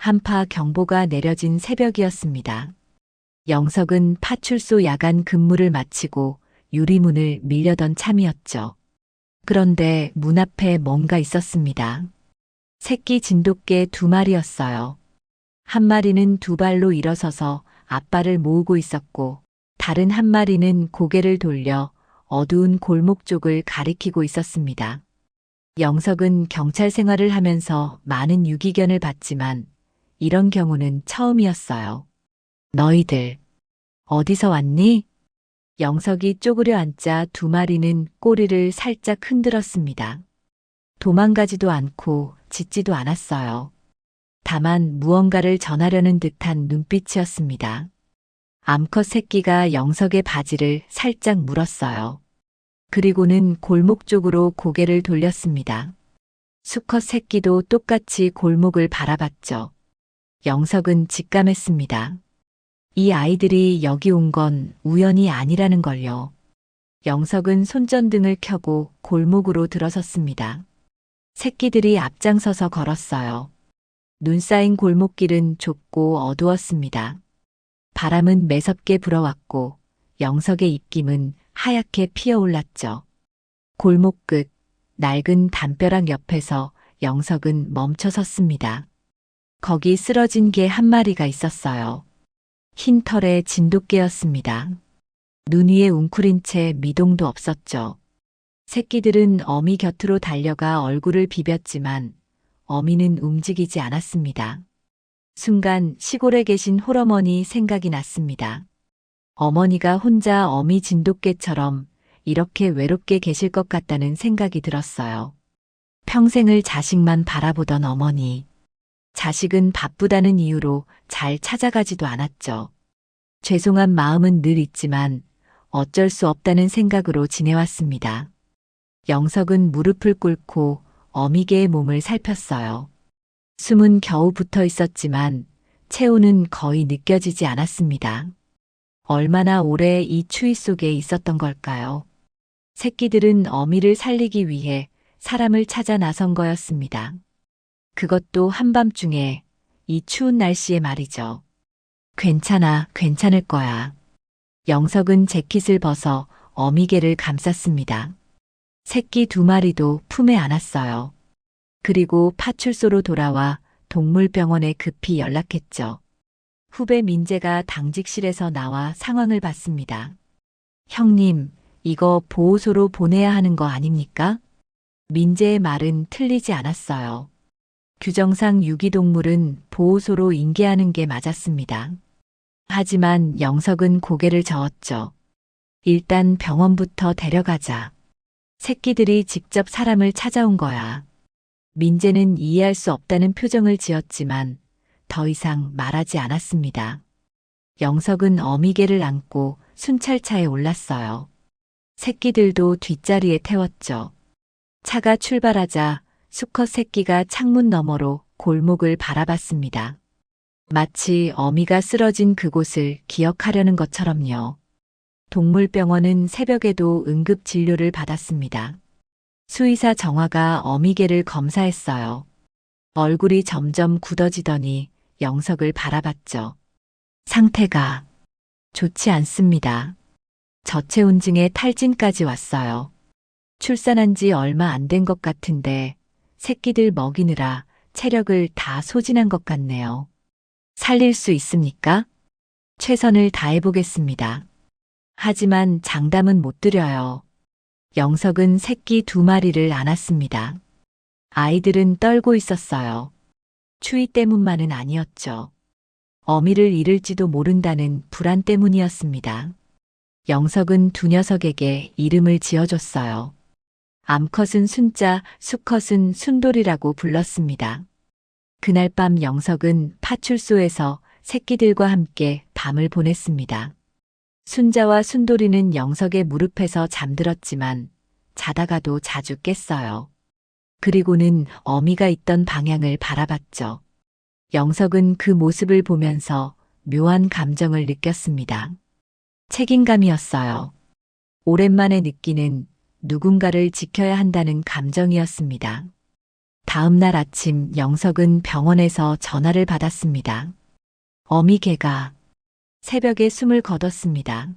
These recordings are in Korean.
한파 경보가 내려진 새벽이었습니다. 영석은 파출소 야간 근무를 마치고 유리문을 밀려던 참이었죠. 그런데 문 앞에 뭔가 있었습니다. 새끼 진돗개 2마리였어요. 한 마리는 2발로 일어서서 앞발을 모으고 있었고, 다른 한 마리는 고개를 돌려 어두운 골목 쪽을 가리키고 있었습니다. 영석은 경찰 생활을 하면서 많은 유기견을 봤지만 이런 경우는 처음이었어요. 너희들 어디서 왔니? 영석이 쪼그려 앉자 2마리는 꼬리를 살짝 흔들었습니다. 도망가지도 않고 짖지도 않았어요. 다만 무언가를 전하려는 듯한 눈빛이었습니다. 암컷 새끼가 영석의 바지를 살짝 물었어요. 그리고는 골목 쪽으로 고개를 돌렸습니다. 수컷 새끼도 똑같이 골목을 바라봤죠. 영석은 직감했습니다. 이 아이들이 여기 온 건 우연이 아니라는 걸요. 영석은 손전등을 켜고 골목으로 들어섰습니다. 새끼들이 앞장서서 걸었어요. 눈 쌓인 골목길은 좁고 어두웠습니다. 바람은 매섭게 불어왔고 영석의 입김은 하얗게 피어올랐죠. 골목 끝 낡은 담벼락 옆에서 영석은 멈춰 섰습니다. 거기 쓰러진 개 한 마리가 있었어요. 흰 털의 진돗개였습니다. 눈 위에 웅크린 채 미동도 없었죠. 새끼들은 어미 곁으로 달려가 얼굴을 비볐지만 어미는 움직이지 않았습니다. 순간 시골에 계신 홀어머니 생각이 났습니다. 어머니가 혼자 어미 진돗개처럼 이렇게 외롭게 계실 것 같다는 생각이 들었어요. 평생을 자식만 바라보던 어머니. 자식은 바쁘다는 이유로 잘 찾아가지도 않았죠. 죄송한 마음은 늘 있지만 어쩔 수 없다는 생각으로 지내왔습니다. 영석은 무릎을 꿇고 어미개의 몸을 살폈어요. 숨은 겨우 붙어 있었지만 체온은 거의 느껴지지 않았습니다. 얼마나 오래 이 추위 속에 있었던 걸까요? 새끼들은 어미를 살리기 위해 사람을 찾아 나선 거였습니다. 그것도 한밤중에 이 추운 날씨에 말이죠. 괜찮아, 괜찮을 거야. 영석은 재킷을 벗어 어미개를 감쌌습니다. 새끼 2마리도 품에 안았어요. 그리고 파출소로 돌아와 동물병원에 급히 연락했죠. 후배 민재가 당직실에서 나와 상황을 봤습니다. 형님, 이거 보호소로 보내야 하는 거 아닙니까? 민재의 말은 틀리지 않았어요. 규정상 유기동물은 보호소로 인계하는 게 맞았습니다. 하지만 영석은 고개를 저었죠. 일단 병원부터 데려가자. 새끼들이 직접 사람을 찾아온 거야. 민재는 이해할 수 없다는 표정을 지었지만 더 이상 말하지 않았습니다. 영석은 어미개를 안고 순찰차에 올랐어요. 새끼들도 뒷자리에 태웠죠. 차가 출발하자 수컷 새끼가 창문 너머로 골목을 바라봤습니다. 마치 어미가 쓰러진 그곳을 기억하려는 것처럼요. 동물병원은 새벽에도 응급 진료를 받았습니다. 수의사 정화가 어미개를 검사했어요. 얼굴이 점점 굳어지더니 영석을 바라봤죠. 상태가 좋지 않습니다. 저체온증에 탈진까지 왔어요. 출산한 지 얼마 안 된 것 같은데 새끼들 먹이느라 체력을 다 소진한 것 같네요. 살릴 수 있습니까? 최선을 다해보겠습니다. 하지만 장담은 못 드려요. 영석은 새끼 2마리를 안았습니다. 아이들은 떨고 있었어요. 추위 때문만은 아니었죠. 어미를 잃을지도 모른다는 불안 때문이었습니다. 영석은 2 녀석에게 이름을 지어줬어요. 암컷은 순자, 수컷은 순돌이라고 불렀습니다. 그날 밤 영석은 파출소에서 새끼들과 함께 밤을 보냈습니다. 순자와 순돌이는 영석의 무릎에서 잠들었지만 자다가도 자주 깼어요. 그리고는 어미가 있던 방향을 바라봤죠. 영석은 그 모습을 보면서 묘한 감정을 느꼈습니다. 책임감이었어요. 오랜만에 느끼는 누군가를 지켜야 한다는 감정이었습니다. 다음 날 아침 영석은 병원에서 전화를 받았습니다. 어미개가 새벽에 숨을 거뒀습니다.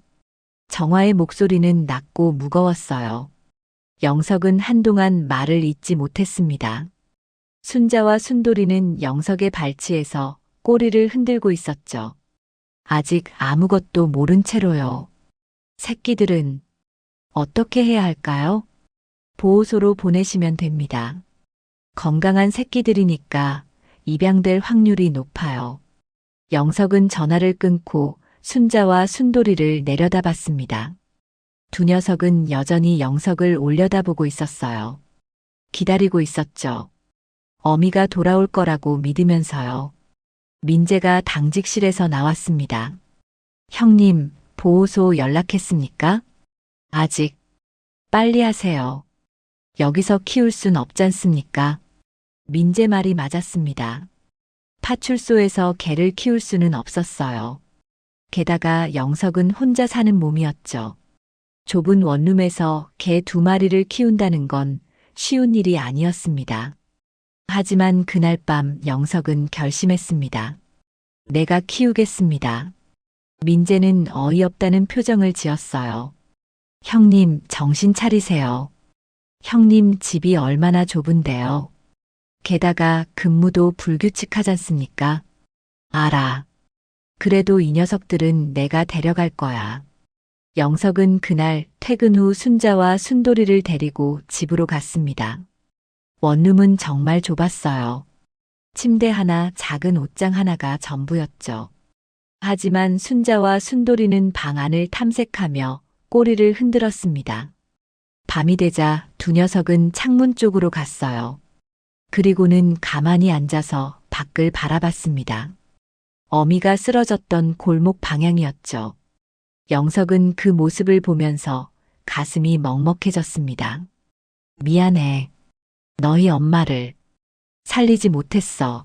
정화의 목소리는 낮고 무거웠어요. 영석은 한동안 말을 잇지 못했습니다. 순자와 순돌이는 영석의 발치에서 꼬리를 흔들고 있었죠. 아직 아무것도 모른 채로요. 새끼들은 어떻게 해야 할까요? 보호소로 보내시면 됩니다. 건강한 새끼들이니까 입양될 확률이 높아요. 영석은 전화를 끊고 순자와 순돌이를 내려다봤습니다. 두 녀석은 여전히 영석을 올려다보고 있었어요. 기다리고 있었죠. 어미가 돌아올 거라고 믿으면서요. 민재가 당직실에서 나왔습니다. 형님, 보호소 연락했습니까? 아직. 빨리 하세요. 여기서 키울 순 없잖습니까? 민재 말이 맞았습니다. 파출소에서 개를 키울 수는 없었어요. 게다가 영석은 혼자 사는 몸이었죠. 좁은 원룸에서 개 2마리를 키운다는 건 쉬운 일이 아니었습니다. 하지만 그날 밤 영석은 결심했습니다. 내가 키우겠습니다. 민재는 어이없다는 표정을 지었어요. 형님, 정신 차리세요. 형님 집이 얼마나 좁은데요. 게다가 근무도 불규칙하잖습니까? 알아. 그래도 이 녀석들은 내가 데려갈 거야. 영석은 그날 퇴근 후 순자와 순돌이를 데리고 집으로 갔습니다. 원룸은 정말 좁았어요. 침대 하나, 작은 옷장 하나가 전부였죠. 하지만 순자와 순돌이는 방 안을 탐색하며 꼬리를 흔들었습니다. 밤이 되자 두 녀석은 창문 쪽으로 갔어요. 그리고는 가만히 앉아서 밖을 바라봤습니다. 어미가 쓰러졌던 골목 방향이었죠. 영석은 그 모습을 보면서 가슴이 먹먹해졌습니다. 미안해. 너희 엄마를 살리지 못했어.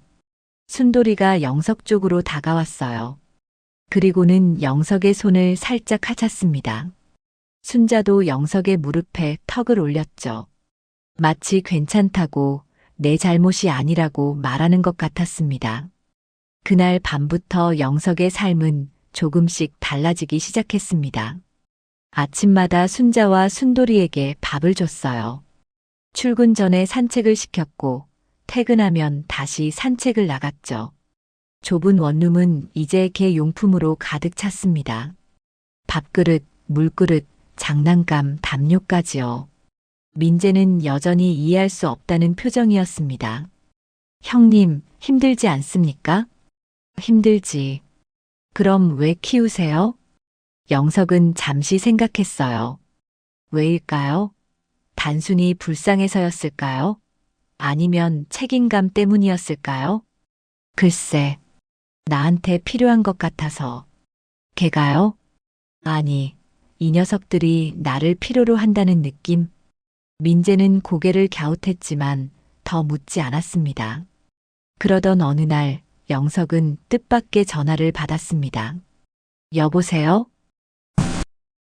순돌이가 영석 쪽으로 다가왔어요. 그리고는 영석의 손을 살짝 하찼습니다. 순자도 영석의 무릎에 턱을 올렸죠. 마치 괜찮다고 내 잘못이 아니라고 말하는 것 같았습니다. 그날 밤부터 영석의 삶은 조금씩 달라지기 시작했습니다. 아침마다 순자와 순돌이에게 밥을 줬어요. 출근 전에 산책을 시켰고 퇴근하면 다시 산책을 나갔죠. 좁은 원룸은 이제 개 용품으로 가득 찼습니다. 밥그릇, 물그릇, 장난감, 담요까지요. 민재는 여전히 이해할 수 없다는 표정이었습니다. 형님, 힘들지 않습니까? 힘들지. 그럼 왜 키우세요? 영석은 잠시 생각했어요. 왜일까요? 단순히 불쌍해서였을까요? 아니면 책임감 때문이었을까요? 글쎄, 나한테 필요한 것 같아서. 걔가요? 아니, 이 녀석들이 나를 필요로 한다는 느낌? 민재는 고개를 갸웃했지만 더 묻지 않았습니다. 그러던 어느 날 영석은 뜻밖의 전화를 받았습니다. 여보세요?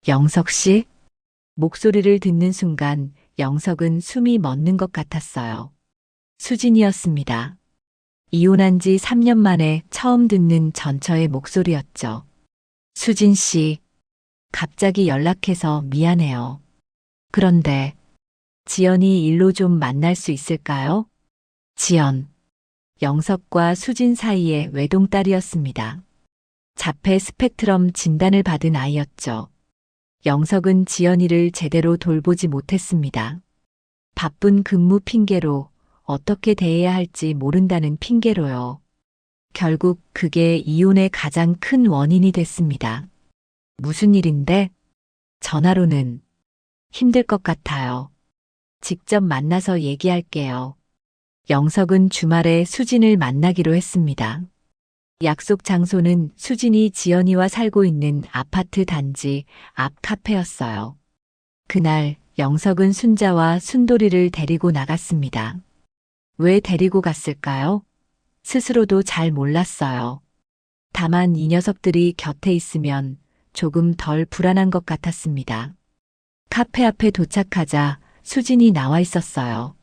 영석 씨? 목소리를 듣는 순간 영석은 숨이 멎는 것 같았어요. 수진이었습니다. 이혼한 지 3년 만에 처음 듣는 전처의 목소리였죠. 수진 씨, 갑자기 연락해서 미안해요. 그런데 지연이 일로 좀 만날 수 있을까요? 지연. 영석과 수진 사이의 외동딸이었습니다. 자폐 스펙트럼 진단을 받은 아이였죠. 영석은 지연이를 제대로 돌보지 못했습니다. 바쁜 근무 핑계로 어떻게 대해야 할지 모른다는 핑계로요. 결국 그게 이혼의 가장 큰 원인이 됐습니다. 무슨 일인데? 전화로는 힘들 것 같아요. 직접 만나서 얘기할게요. 영석은 주말에 수진을 만나기로 했습니다. 약속 장소는 수진이 지연이와 살고 있는 아파트 단지 앞 카페였어요. 그날 영석은 순자와 순돌이를 데리고 나갔습니다. 왜 데리고 갔을까요? 스스로도 잘 몰랐어요. 다만 이 녀석들이 곁에 있으면 조금 덜 불안한 것 같았습니다. 카페 앞에 도착하자 수진이 나와 있었어요.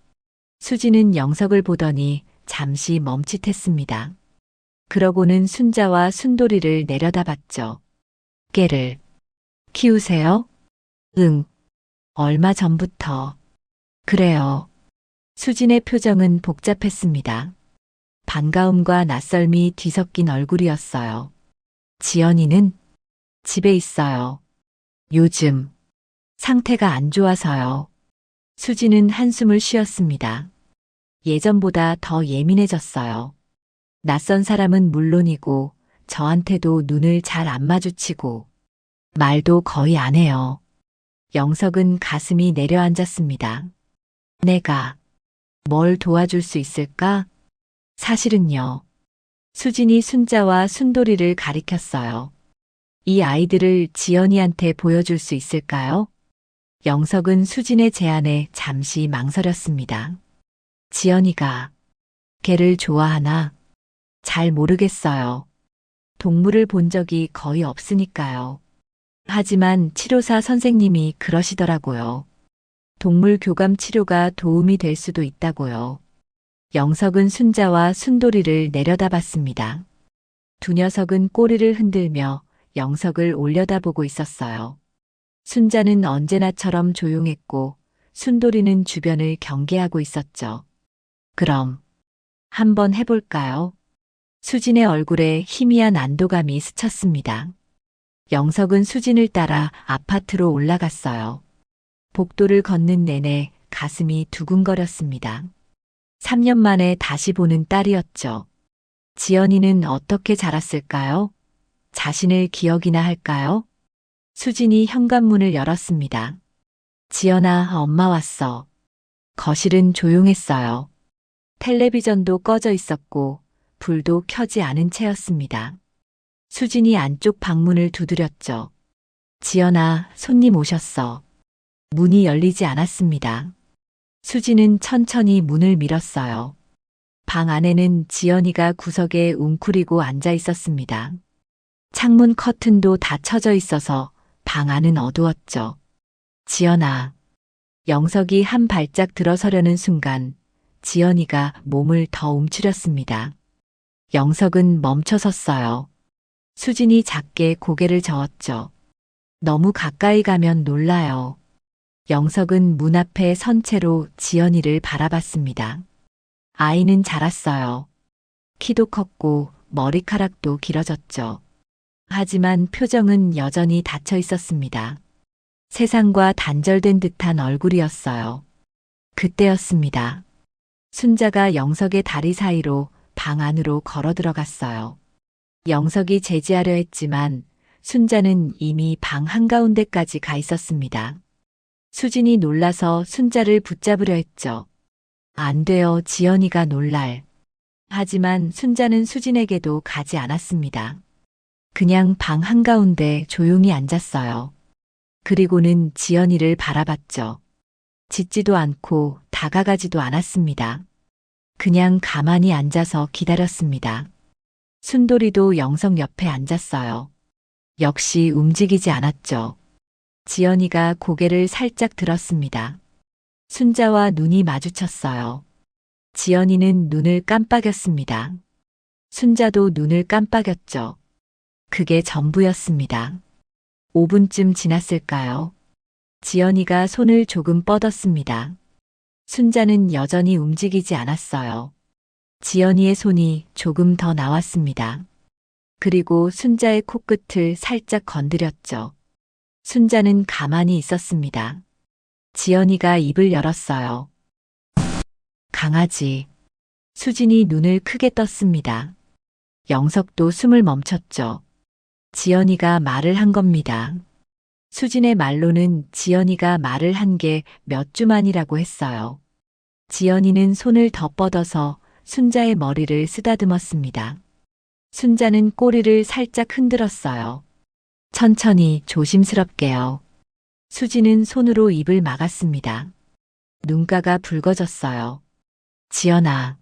수지는 영석을 보더니 잠시 멈칫했습니다. 그러고는 순자와 순돌이를 내려다봤죠. 깨를 키우세요? 응. 얼마 전부터. 그래요. 수진의 표정은 복잡했습니다. 반가움과 낯설미 뒤섞인 얼굴이었어요. 지연이는 집에 있어요. 요즘 상태가 안 좋아서요. 수지는 한숨을 쉬었습니다. 예전보다 더 예민해졌어요. 낯선 사람은 물론이고 저한테도 눈을 잘 안 마주치고 말도 거의 안 해요. 영석은 가슴이 내려앉았습니다. 내가 뭘 도와줄 수 있을까? 사실은요. 수진이 순자와 순돌이를 가리켰어요. 이 아이들을 지연이한테 보여줄 수 있을까요? 영석은 수진의 제안에 잠시 망설였습니다. 지연이가 개를 좋아하나? 잘 모르겠어요. 동물을 본 적이 거의 없으니까요. 하지만 치료사 선생님이 그러시더라고요. 동물 교감 치료가 도움이 될 수도 있다고요. 영석은 순자와 순돌이를 내려다봤습니다. 두 녀석은 꼬리를 흔들며 영석을 올려다보고 있었어요. 순자는 언제나처럼 조용했고 순돌이는 주변을 경계하고 있었죠. 그럼 한번 해볼까요? 수진의 얼굴에 희미한 안도감이 스쳤습니다. 영석은 수진을 따라 아파트로 올라갔어요. 복도를 걷는 내내 가슴이 두근거렸습니다. 3년 만에 다시 보는 딸이었죠. 지연이는 어떻게 자랐을까요? 자신을 기억이나 할까요? 수진이 현관문을 열었습니다. 지연아, 엄마 왔어. 거실은 조용했어요. 텔레비전도 꺼져 있었고 불도 켜지 않은 채였습니다. 수진이 안쪽 방문을 두드렸죠. 지연아, 손님 오셨어. 문이 열리지 않았습니다. 수진은 천천히 문을 밀었어요. 방 안에는 지연이가 구석에 웅크리고 앉아 있었습니다. 창문 커튼도 닫혀져 있어서 방 안은 어두웠죠. 지연아. 영석이 한 발짝 들어서려는 순간 지연이가 몸을 더 움츠렸습니다. 영석은 멈춰섰어요. 수진이 작게 고개를 저었죠. 너무 가까이 가면 놀라요. 영석은 문 앞에 선 채로 지연이를 바라봤습니다. 아이는 자랐어요. 키도 컸고 머리카락도 길어졌죠. 하지만 표정은 여전히 닫혀 있었습니다. 세상과 단절된 듯한 얼굴이었어요. 그때였습니다. 순자가 영석의 다리 사이로 방 안으로 걸어 들어갔어요. 영석이 제지하려 했지만 순자는 이미 방 한가운데까지 가 있었습니다. 수진이 놀라서 순자를 붙잡으려 했죠. 안 돼요, 지연이가 놀랄. 하지만 순자는 수진에게도 가지 않았습니다. 그냥 방 한가운데 조용히 앉았어요. 그리고는 지연이를 바라봤죠. 짖지도 않고 다가가지도 않았습니다. 그냥 가만히 앉아서 기다렸습니다. 순돌이도 영석 옆에 앉았어요. 역시 움직이지 않았죠. 지연이가 고개를 살짝 들었습니다. 순자와 눈이 마주쳤어요. 지연이는 눈을 깜빡였습니다. 순자도 눈을 깜빡였죠. 그게 전부였습니다. 5분쯤 지났을까요? 지연이가 손을 조금 뻗었습니다. 순자는 여전히 움직이지 않았어요. 지연이의 손이 조금 더 나왔습니다. 그리고 순자의 코끝을 살짝 건드렸죠. 순자는 가만히 있었습니다. 지연이가 입을 열었어요. 강아지. 수진이 눈을 크게 떴습니다. 영석도 숨을 멈췄죠. 지연이가 말을 한 겁니다. 수진의 말로는 지연이가 말을 한 게 몇 주 만이라고 했어요. 지연이는 손을 더 뻗어서 순자의 머리를 쓰다듬었습니다. 순자는 꼬리를 살짝 흔들었어요. 천천히 조심스럽게요. 수진은 손으로 입을 막았습니다. 눈가가 붉어졌어요. 지연아,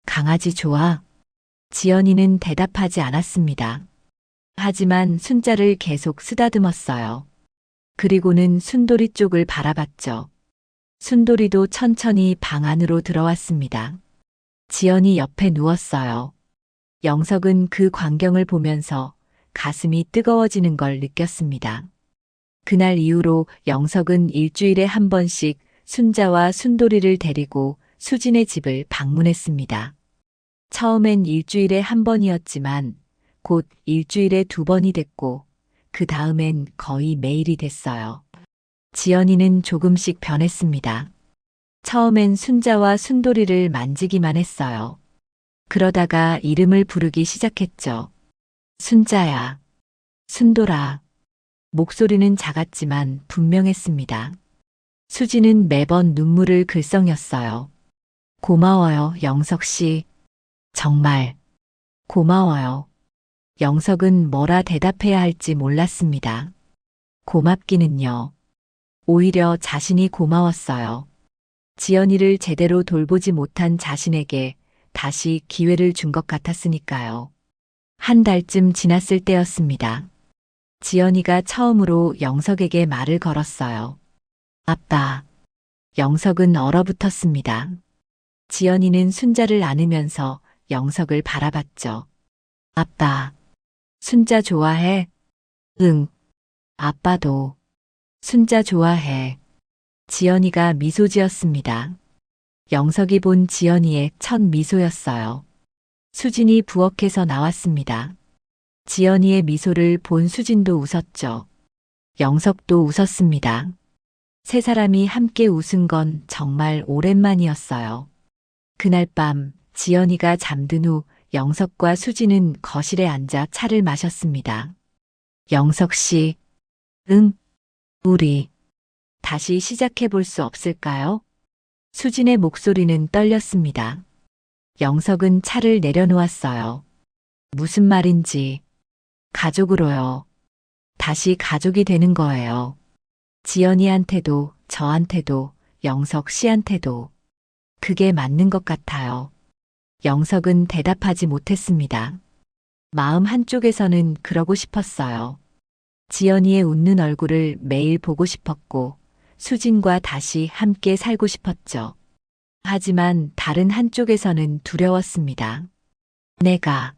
강아지 좋아? 지연이는 대답하지 않았습니다. 하지만 순자를 계속 쓰다듬었어요. 그리고는 순돌이 쪽을 바라봤죠. 순돌이도 천천히 방 안으로 들어왔습니다. 지연이 옆에 누웠어요. 영석은 그 광경을 보면서 가슴이 뜨거워지는 걸 느꼈습니다. 그날 이후로 영석은 일주일에 한 번씩 순자와 순돌이를 데리고 수진의 집을 방문했습니다. 처음엔 일주일에 한 번이었지만 곧 일주일에 두 번이 됐고 그 다음엔 거의 매일이 됐어요. 지연이는 조금씩 변했습니다. 처음엔 순자와 순돌이를 만지기만 했어요. 그러다가 이름을 부르기 시작했죠. 순자야, 순돌아. 목소리는 작았지만 분명했습니다. 수지는 매번 눈물을 글썽였어요. 고마워요, 영석 씨. 정말 고마워요. 영석은 뭐라 대답해야 할지 몰랐습니다. 고맙기는요. 오히려 자신이 고마웠어요. 지연이를 제대로 돌보지 못한 자신에게 다시 기회를 준 것 같았으니까요. 한 달쯤 지났을 때였습니다. 지연이가 처음으로 영석에게 말을 걸었어요. 아빠. 영석은 얼어붙었습니다. 지연이는 순자를 안으면서 영석을 바라봤죠. 아빠. 순자 좋아해? 응. 아빠도. 순자 좋아해. 지연이가 미소 지었습니다. 영석이 본 지연이의 첫 미소였어요. 수진이 부엌에서 나왔습니다. 지연이의 미소를 본 수진도 웃었죠. 영석도 웃었습니다. 세 사람이 함께 웃은 건 정말 오랜만이었어요. 그날 밤 지연이가 잠든 후 영석과 수진은 거실에 앉아 차를 마셨습니다. 영석 씨, 응, 우리 다시 시작해 볼 수 없을까요? 수진의 목소리는 떨렸습니다. 영석은 차를 내려놓았어요. 무슨 말인지. 가족으로요. 다시 가족이 되는 거예요. 지연이한테도 저한테도 영석 씨한테도 그게 맞는 것 같아요. 영석은 대답하지 못했습니다. 마음 한쪽에서는 그러고 싶었어요. 지연이의 웃는 얼굴을 매일 보고 싶었고 수진과 다시 함께 살고 싶었죠. 하지만 다른 한쪽에서는 두려웠습니다. 내가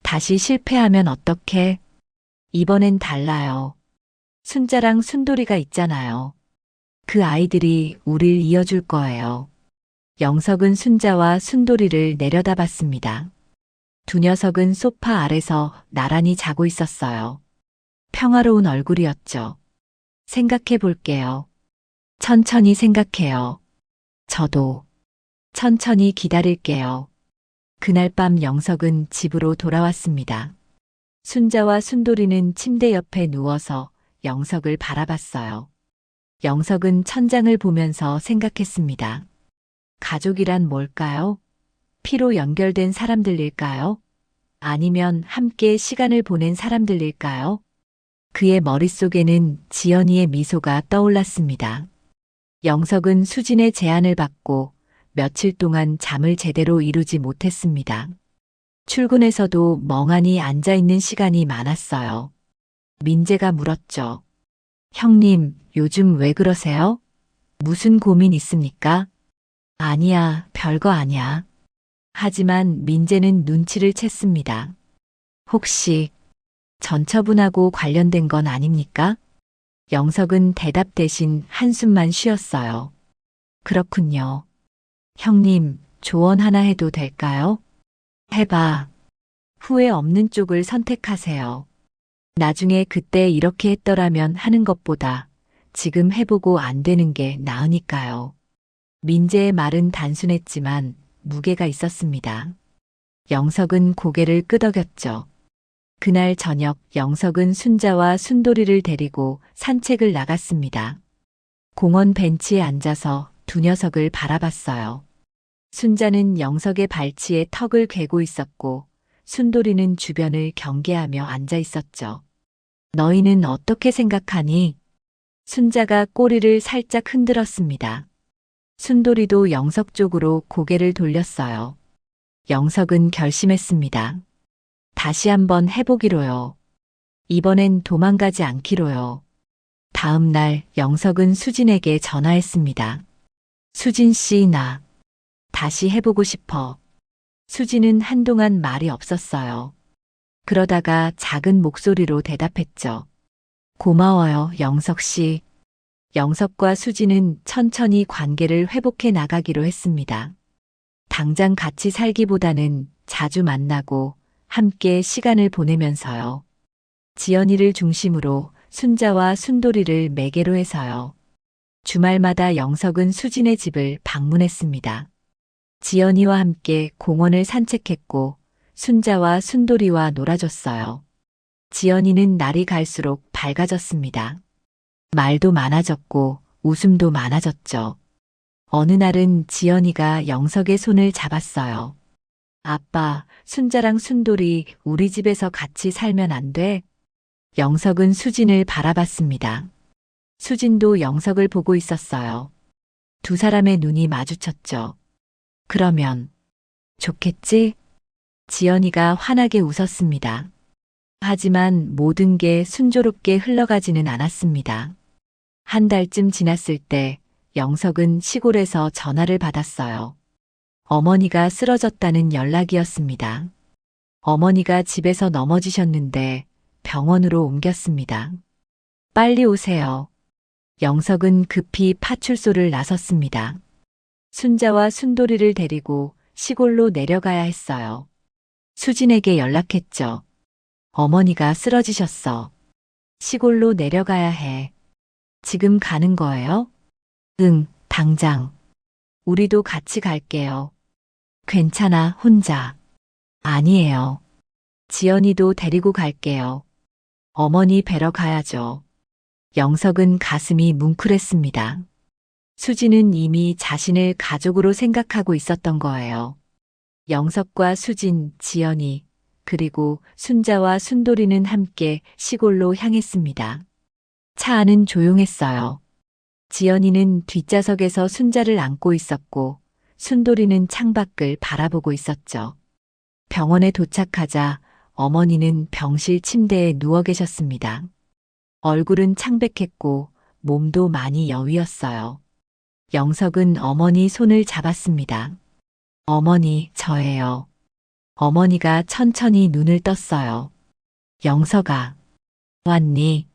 다시 실패하면 어떡해? 이번엔 달라요. 순자랑 순돌이가 있잖아요. 그 아이들이 우릴 이어줄 거예요. 영석은 순자와 순돌이를 내려다봤습니다. 두 녀석은 소파 아래서 나란히 자고 있었어요. 평화로운 얼굴이었죠. 생각해 볼게요. 천천히 생각해요. 저도 천천히 기다릴게요. 그날 밤 영석은 집으로 돌아왔습니다. 순자와 순돌이는 침대 옆에 누워서 영석을 바라봤어요. 영석은 천장을 보면서 생각했습니다. 가족이란 뭘까요? 피로 연결된 사람들일까요? 아니면 함께 시간을 보낸 사람들일까요? 그의 머릿속에는 지연이의 미소가 떠올랐습니다. 영석은 수진의 제안을 받고 며칠 동안 잠을 제대로 이루지 못했습니다. 출근해서도 멍하니 앉아있는 시간이 많았어요. 민재가 물었죠. 형님, 요즘 왜 그러세요? 무슨 고민 있습니까? 아니야, 별거 아니야. 하지만 민재는 눈치를 챘습니다. 혹시 전처분하고 관련된 건 아닙니까? 영석은 대답 대신 한숨만 쉬었어요. 그렇군요. 형님, 조언 하나 해도 될까요? 해봐. 후회 없는 쪽을 선택하세요. 나중에 그때 이렇게 했더라면 하는 것보다 지금 해보고 안 되는 게 나으니까요. 민재의 말은 단순했지만 무게가 있었습니다. 영석은 고개를 끄덕였죠. 그날 저녁 영석은 순자와 순돌이를 데리고 산책을 나갔습니다. 공원 벤치에 앉아서 두 녀석을 바라봤어요. 순자는 영석의 발치에 턱을 괴고 있었고 순돌이는 주변을 경계하며 앉아 있었죠. 너희는 어떻게 생각하니? 순자가 꼬리를 살짝 흔들었습니다. 순돌이도 영석 쪽으로 고개를 돌렸어요. 영석은 결심했습니다. 다시 한번 해보기로요. 이번엔 도망가지 않기로요. 다음 날 영석은 수진에게 전화했습니다. 수진 씨, 나 다시 해보고 싶어. 수진은 한동안 말이 없었어요. 그러다가 작은 목소리로 대답했죠. 고마워요, 영석 씨. 영석과 수진은 천천히 관계를 회복해 나가기로 했습니다. 당장 같이 살기보다는 자주 만나고 함께 시간을 보내면서요. 지연이를 중심으로 순자와 순돌이를 매개로 해서요. 주말마다 영석은 수진의 집을 방문했습니다. 지연이와 함께 공원을 산책했고 순자와 순돌이와 놀아줬어요. 지연이는 날이 갈수록 밝아졌습니다. 말도 많아졌고 웃음도 많아졌죠. 어느 날은 지연이가 영석의 손을 잡았어요. 아빠, 순자랑 순돌이 우리 집에서 같이 살면 안 돼? 영석은 수진을 바라봤습니다. 수진도 영석을 보고 있었어요. 두 사람의 눈이 마주쳤죠. 그러면 좋겠지? 지연이가 환하게 웃었습니다. 하지만 모든 게 순조롭게 흘러가지는 않았습니다. 한 달쯤 지났을 때 영석은 시골에서 전화를 받았어요. 어머니가 쓰러졌다는 연락이었습니다. 어머니가 집에서 넘어지셨는데 병원으로 옮겼습니다. 빨리 오세요. 영석은 급히 파출소를 나섰습니다. 순자와 순돌이를 데리고 시골로 내려가야 했어요. 수진에게 연락했죠. 어머니가 쓰러지셨어. 시골로 내려가야 해. 지금 가는 거예요? 응, 당장. 우리도 같이 갈게요. 괜찮아, 혼자. 아니에요. 지연이도 데리고 갈게요. 어머니 뵈러 가야죠. 영석은 가슴이 뭉클했습니다. 수진은 이미 자신을 가족으로 생각하고 있었던 거예요. 영석과 수진, 지연이, 그리고 순자와 순돌이는 함께 시골로 향했습니다. 차 안은 조용했어요. 지연이는 뒷좌석에서 순자를 안고 있었고 순돌이는 창밖을 바라보고 있었죠. 병원에 도착하자 어머니는 병실 침대에 누워 계셨습니다. 얼굴은 창백했고 몸도 많이 여위었어요. 영석은 어머니 손을 잡았습니다. 어머니, 저예요. 어머니가 천천히 눈을 떴어요. 영석아, 왔니?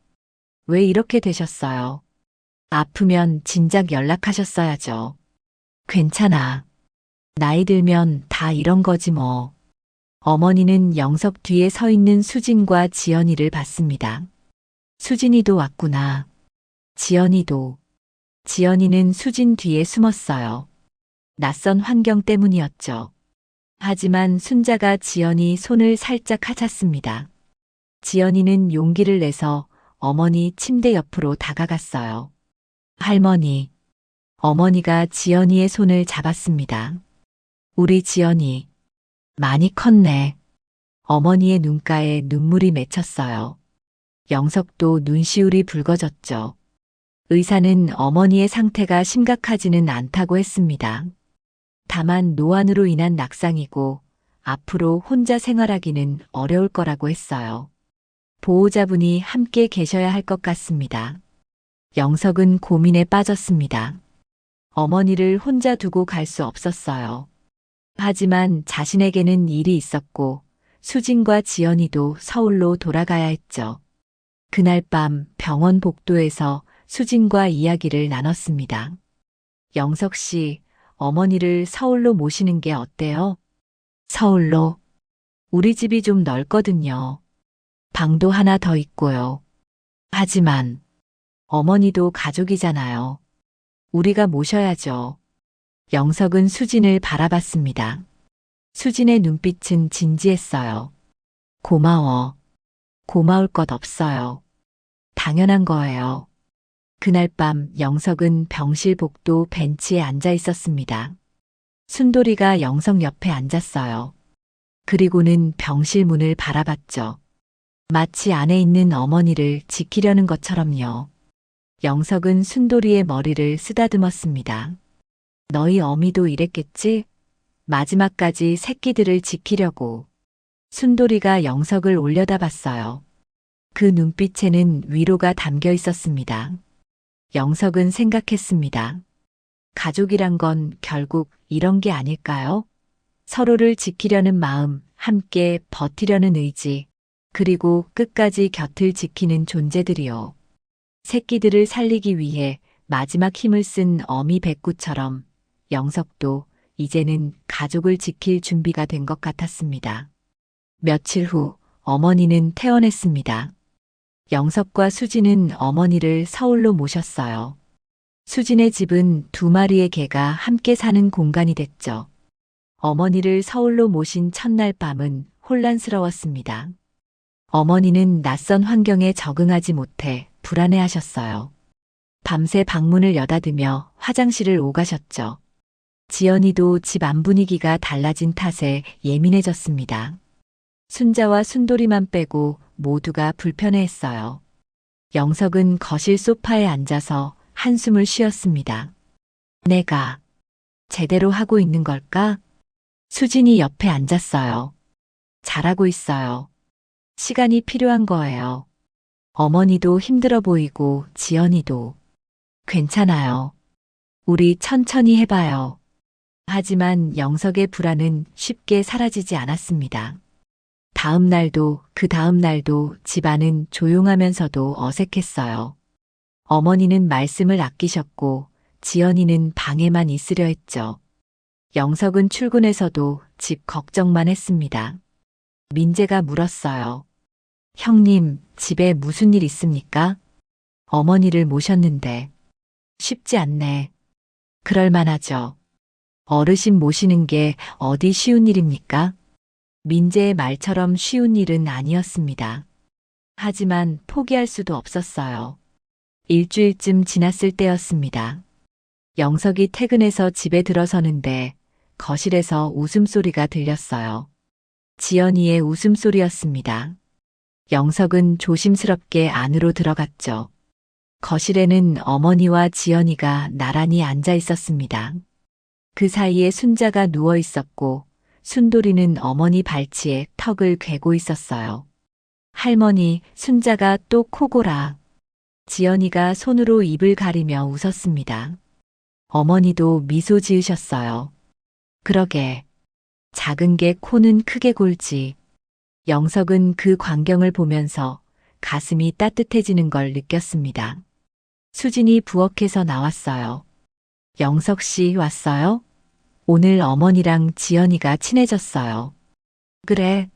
왜 이렇게 되셨어요? 아프면 진작 연락하셨어야죠. 괜찮아. 나이 들면 다 이런 거지 뭐. 어머니는 영석 뒤에 서 있는 수진과 지연이를 봤습니다. 수진이도 왔구나. 지연이도. 지연이는 수진 뒤에 숨었어요. 낯선 환경 때문이었죠. 하지만 순자가 지연이 손을 살짝 하찼습니다. 지연이는 용기를 내서 어머니 침대 옆으로 다가갔어요. 할머니. 어머니가 지연이의 손을 잡았습니다. 우리 지연이. 많이 컸네. 어머니의 눈가에 눈물이 맺혔어요. 영석도 눈시울이 붉어졌죠. 의사는 어머니의 상태가 심각하지는 않다고 했습니다. 다만 노안으로 인한 낙상이고 앞으로 혼자 생활하기는 어려울 거라고 했어요. 보호자분이 함께 계셔야 할 것 같습니다. 영석은 고민에 빠졌습니다. 어머니를 혼자 두고 갈 수 없었어요. 하지만 자신에게는 일이 있었고 수진과 지연이도 서울로 돌아가야 했죠. 그날 밤 병원 복도에서 수진과 이야기를 나눴습니다. 영석 씨, 어머니를 서울로 모시는 게 어때요? 서울로? 우리 집이 좀 넓거든요. 방도 하나 더 있고요. 하지만 어머니도 가족이잖아요. 우리가 모셔야죠. 영석은 수진을 바라봤습니다. 수진의 눈빛은 진지했어요. 고마워. 고마울 것 없어요. 당연한 거예요. 그날 밤 영석은 병실 복도 벤치에 앉아 있었습니다. 순돌이가 영석 옆에 앉았어요. 그리고는 병실 문을 바라봤죠. 마치 안에 있는 어머니를 지키려는 것처럼요. 영석은 순돌이의 머리를 쓰다듬었습니다. 너희 어미도 이랬겠지? 마지막까지 새끼들을 지키려고. 순돌이가 영석을 올려다봤어요. 그 눈빛에는 위로가 담겨 있었습니다. 영석은 생각했습니다. 가족이란 건 결국 이런 게 아닐까요? 서로를 지키려는 마음, 함께 버티려는 의지, 그리고 끝까지 곁을 지키는 존재들이요. 새끼들을 살리기 위해 마지막 힘을 쓴 어미 백구처럼 영석도 이제는 가족을 지킬 준비가 된 것 같았습니다. 며칠 후 어머니는 퇴원했습니다. 영석과 수진은 어머니를 서울로 모셨어요. 수진의 집은 두 마리의 개가 함께 사는 공간이 됐죠. 어머니를 서울로 모신 첫날 밤은 혼란스러웠습니다. 어머니는 낯선 환경에 적응하지 못해 불안해하셨어요. 밤새 방문을 여닫으며 화장실을 오가셨죠. 지연이도 집 안 분위기가 달라진 탓에 예민해졌습니다. 순자와 순돌이만 빼고 모두가 불편해했어요. 영석은 거실 소파에 앉아서 한숨을 쉬었습니다. 내가 제대로 하고 있는 걸까? 수진이 옆에 앉았어요. 잘하고 있어요. 시간이 필요한 거예요. 어머니도 힘들어 보이고 지연이도. 괜찮아요. 우리 천천히 해봐요. 하지만 영석의 불안은 쉽게 사라지지 않았습니다. 다음 날도 그 다음 날도 집안은 조용하면서도 어색했어요. 어머니는 말씀을 아끼셨고 지연이는 방에만 있으려 했죠. 영석은 출근해서도 집 걱정만 했습니다. 민재가 물었어요. 형님, 집에 무슨 일 있습니까? 어머니를 모셨는데. 쉽지 않네. 그럴만하죠. 어르신 모시는 게 어디 쉬운 일입니까? 민재의 말처럼 쉬운 일은 아니었습니다. 하지만 포기할 수도 없었어요. 일주일쯤 지났을 때였습니다. 영석이 퇴근해서 집에 들어서는데 거실에서 웃음소리가 들렸어요. 지연이의 웃음소리였습니다. 영석은 조심스럽게 안으로 들어갔죠. 거실에는 어머니와 지연이가 나란히 앉아 있었습니다. 그 사이에 순자가 누워 있었고 순돌이는 어머니 발치에 턱을 괴고 있었어요. 할머니, 순자가 또 코골아. 지연이가 손으로 입을 가리며 웃었습니다. 어머니도 미소 지으셨어요. 그러게. 작은 게 코는 크게 골지. 영석은 그 광경을 보면서 가슴이 따뜻해지는 걸 느꼈습니다. 수진이 부엌에서 나왔어요. 영석 씨 왔어요? 오늘 어머니랑 지연이가 친해졌어요. 그래.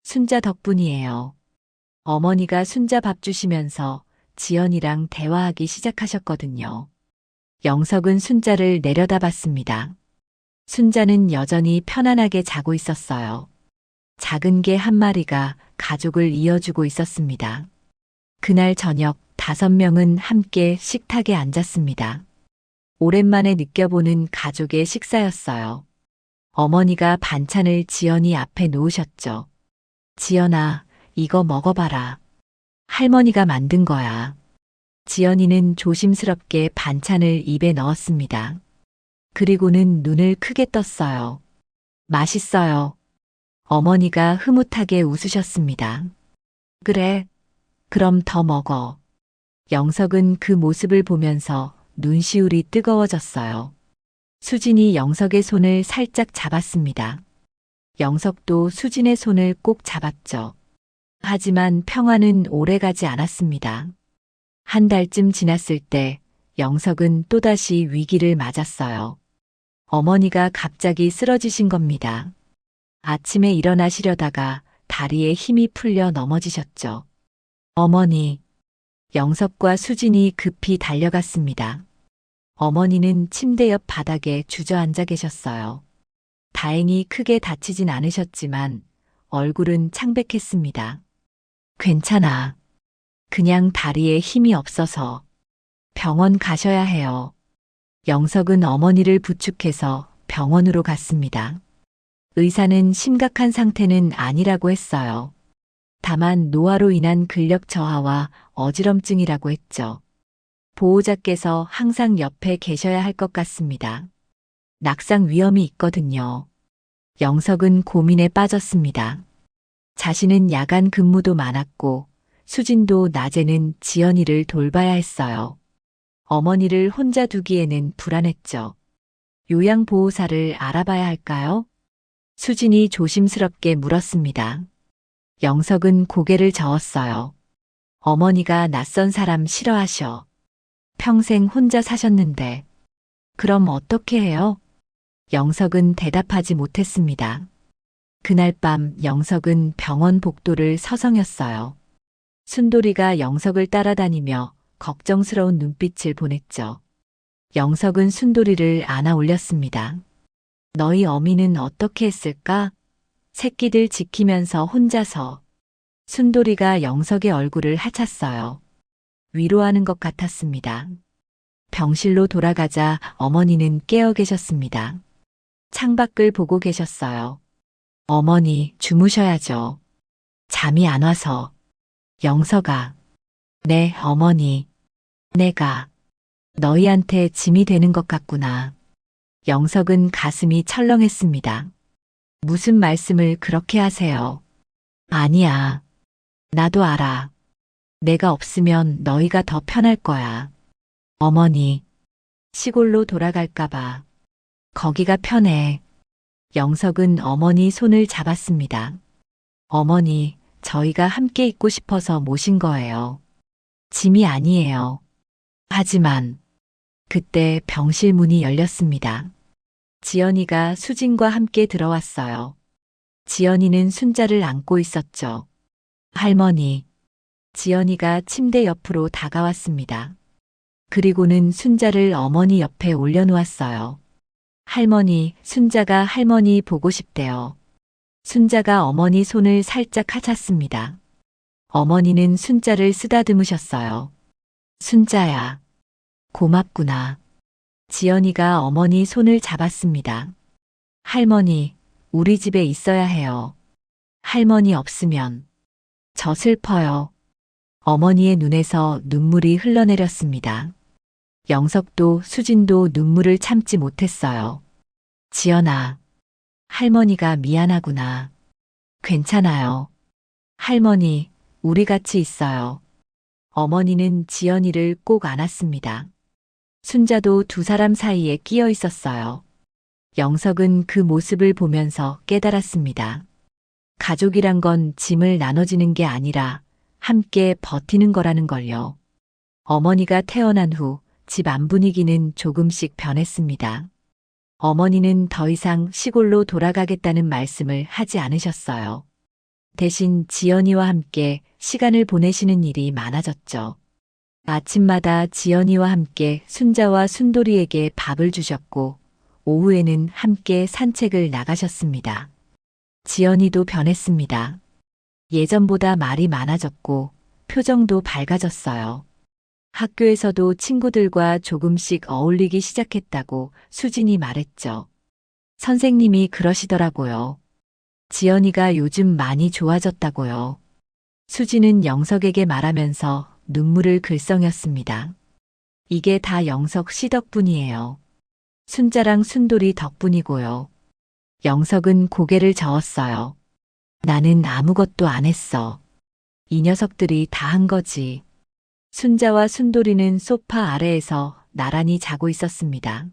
순자 덕분이에요. 어머니가 순자 밥 주시면서 지연이랑 대화하기 시작하셨거든요. 영석은 순자를 내려다봤습니다. 순자는 여전히 편안하게 자고 있었어요. 작은 개 한 마리가 가족을 이어주고 있었습니다. 그날 저녁 5명은 함께 식탁에 앉았습니다. 오랜만에 느껴보는 가족의 식사였어요. 어머니가 반찬을 지연이 앞에 놓으셨죠. 지연아, 이거 먹어봐라. 할머니가 만든 거야. 지연이는 조심스럽게 반찬을 입에 넣었습니다. 그리고는 눈을 크게 떴어요. 맛있어요. 어머니가 흐뭇하게 웃으셨습니다. 그래, 그럼 더 먹어. 영석은 그 모습을 보면서 눈시울이 뜨거워졌어요. 수진이 영석의 손을 살짝 잡았습니다. 영석도 수진의 손을 꼭 잡았죠. 하지만 평화는 오래가지 않았습니다. 한 달쯤 지났을 때 영석은 또다시 위기를 맞았어요. 어머니가 갑자기 쓰러지신 겁니다. 아침에 일어나시려다가 다리에 힘이 풀려 넘어지셨죠. 어머니, 영석과 수진이 급히 달려갔습니다. 어머니는 침대 옆 바닥에 주저앉아 계셨어요. 다행히 크게 다치진 않으셨지만 얼굴은 창백했습니다. 괜찮아. 그냥 다리에 힘이 없어서. 병원 가셔야 해요. 영석은 어머니를 부축해서 병원으로 갔습니다. 의사는 심각한 상태는 아니라고 했어요. 다만 노화로 인한 근력 저하와 어지럼증이라고 했죠. 보호자께서 항상 옆에 계셔야 할 것 같습니다. 낙상 위험이 있거든요. 영석은 고민에 빠졌습니다. 자신은 야간 근무도 많았고 수진도 낮에는 지연이를 돌봐야 했어요. 어머니를 혼자 두기에는 불안했죠. 요양보호사를 알아봐야 할까요? 수진이 조심스럽게 물었습니다. 영석은 고개를 저었어요. 어머니가 낯선 사람 싫어하셔. 평생 혼자 사셨는데. 그럼 어떻게 해요? 영석은 대답하지 못했습니다. 그날 밤 영석은 병원 복도를 서성였어요. 순돌이가 영석을 따라다니며 걱정스러운 눈빛을 보냈죠. 영석은 순돌이를 안아 올렸습니다. 너희 어미는 어떻게 했을까? 새끼들 지키면서 혼자서. 순돌이가 영석의 얼굴을 하찼어요. 위로하는 것 같았습니다. 병실로 돌아가자 어머니는 깨어 계셨습니다. 창밖을 보고 계셨어요. 어머니, 주무셔야죠. 잠이 안 와서. 영석아. 네, 어머니. 내가 너희한테 짐이 되는 것 같구나. 영석은 가슴이 철렁했습니다. 무슨 말씀을 그렇게 하세요? 아니야. 나도 알아. 내가 없으면 너희가 더 편할 거야. 어머니, 시골로 돌아갈까봐. 거기가 편해. 영석은 어머니 손을 잡았습니다. 어머니, 저희가 함께 있고 싶어서 모신 거예요. 짐이 아니에요. 하지만 그때 병실 문이 열렸습니다. 지연이가 수진과 함께 들어왔어요. 지연이는 순자를 안고 있었죠. 할머니. 지연이가 침대 옆으로 다가왔습니다. 그리고는 순자를 어머니 옆에 올려놓았어요. 할머니, 순자가 할머니 보고 싶대요. 순자가 어머니 손을 살짝 하찼습니다. 어머니는 순자를 쓰다듬으셨어요. 순자야. 고맙구나. 지연이가 어머니 손을 잡았습니다. 할머니, 우리 집에 있어야 해요. 할머니 없으면. 저 슬퍼요. 어머니의 눈에서 눈물이 흘러내렸습니다. 영석도 수진도 눈물을 참지 못했어요. 지연아. 할머니가 미안하구나. 괜찮아요. 할머니, 우리 같이 있어요. 어머니는 지연이를 꼭 안았습니다. 순자도 두 사람 사이에 끼어 있었어요. 영석은 그 모습을 보면서 깨달았습니다. 가족이란 건 짐을 나눠지는 게 아니라 함께 버티는 거라는 걸요. 어머니가 태어난 후 집 안 분위기는 조금씩 변했습니다. 어머니는 더 이상 시골로 돌아가겠다는 말씀을 하지 않으셨어요. 대신 지연이와 함께 시간을 보내시는 일이 많아졌죠. 아침마다 지연이와 함께 순자와 순돌이에게 밥을 주셨고 오후에는 함께 산책을 나가셨습니다. 지연이도 변했습니다. 예전보다 말이 많아졌고 표정도 밝아졌어요. 학교에서도 친구들과 조금씩 어울리기 시작했다고 수진이 말했죠. 선생님이 그러시더라고요. 지연이가 요즘 많이 좋아졌다고요. 수진은 영석에게 말하면서 눈물을 글썽였습니다. 이게 다 영석 씨 덕분이에요. 순자랑 순돌이 덕분이고요. 영석은 고개를 저었어요. 나는 아무것도 안 했어. 이 녀석들이 다 한 거지. 순자와 순돌이는 소파 아래에서 나란히 자고 있었습니다.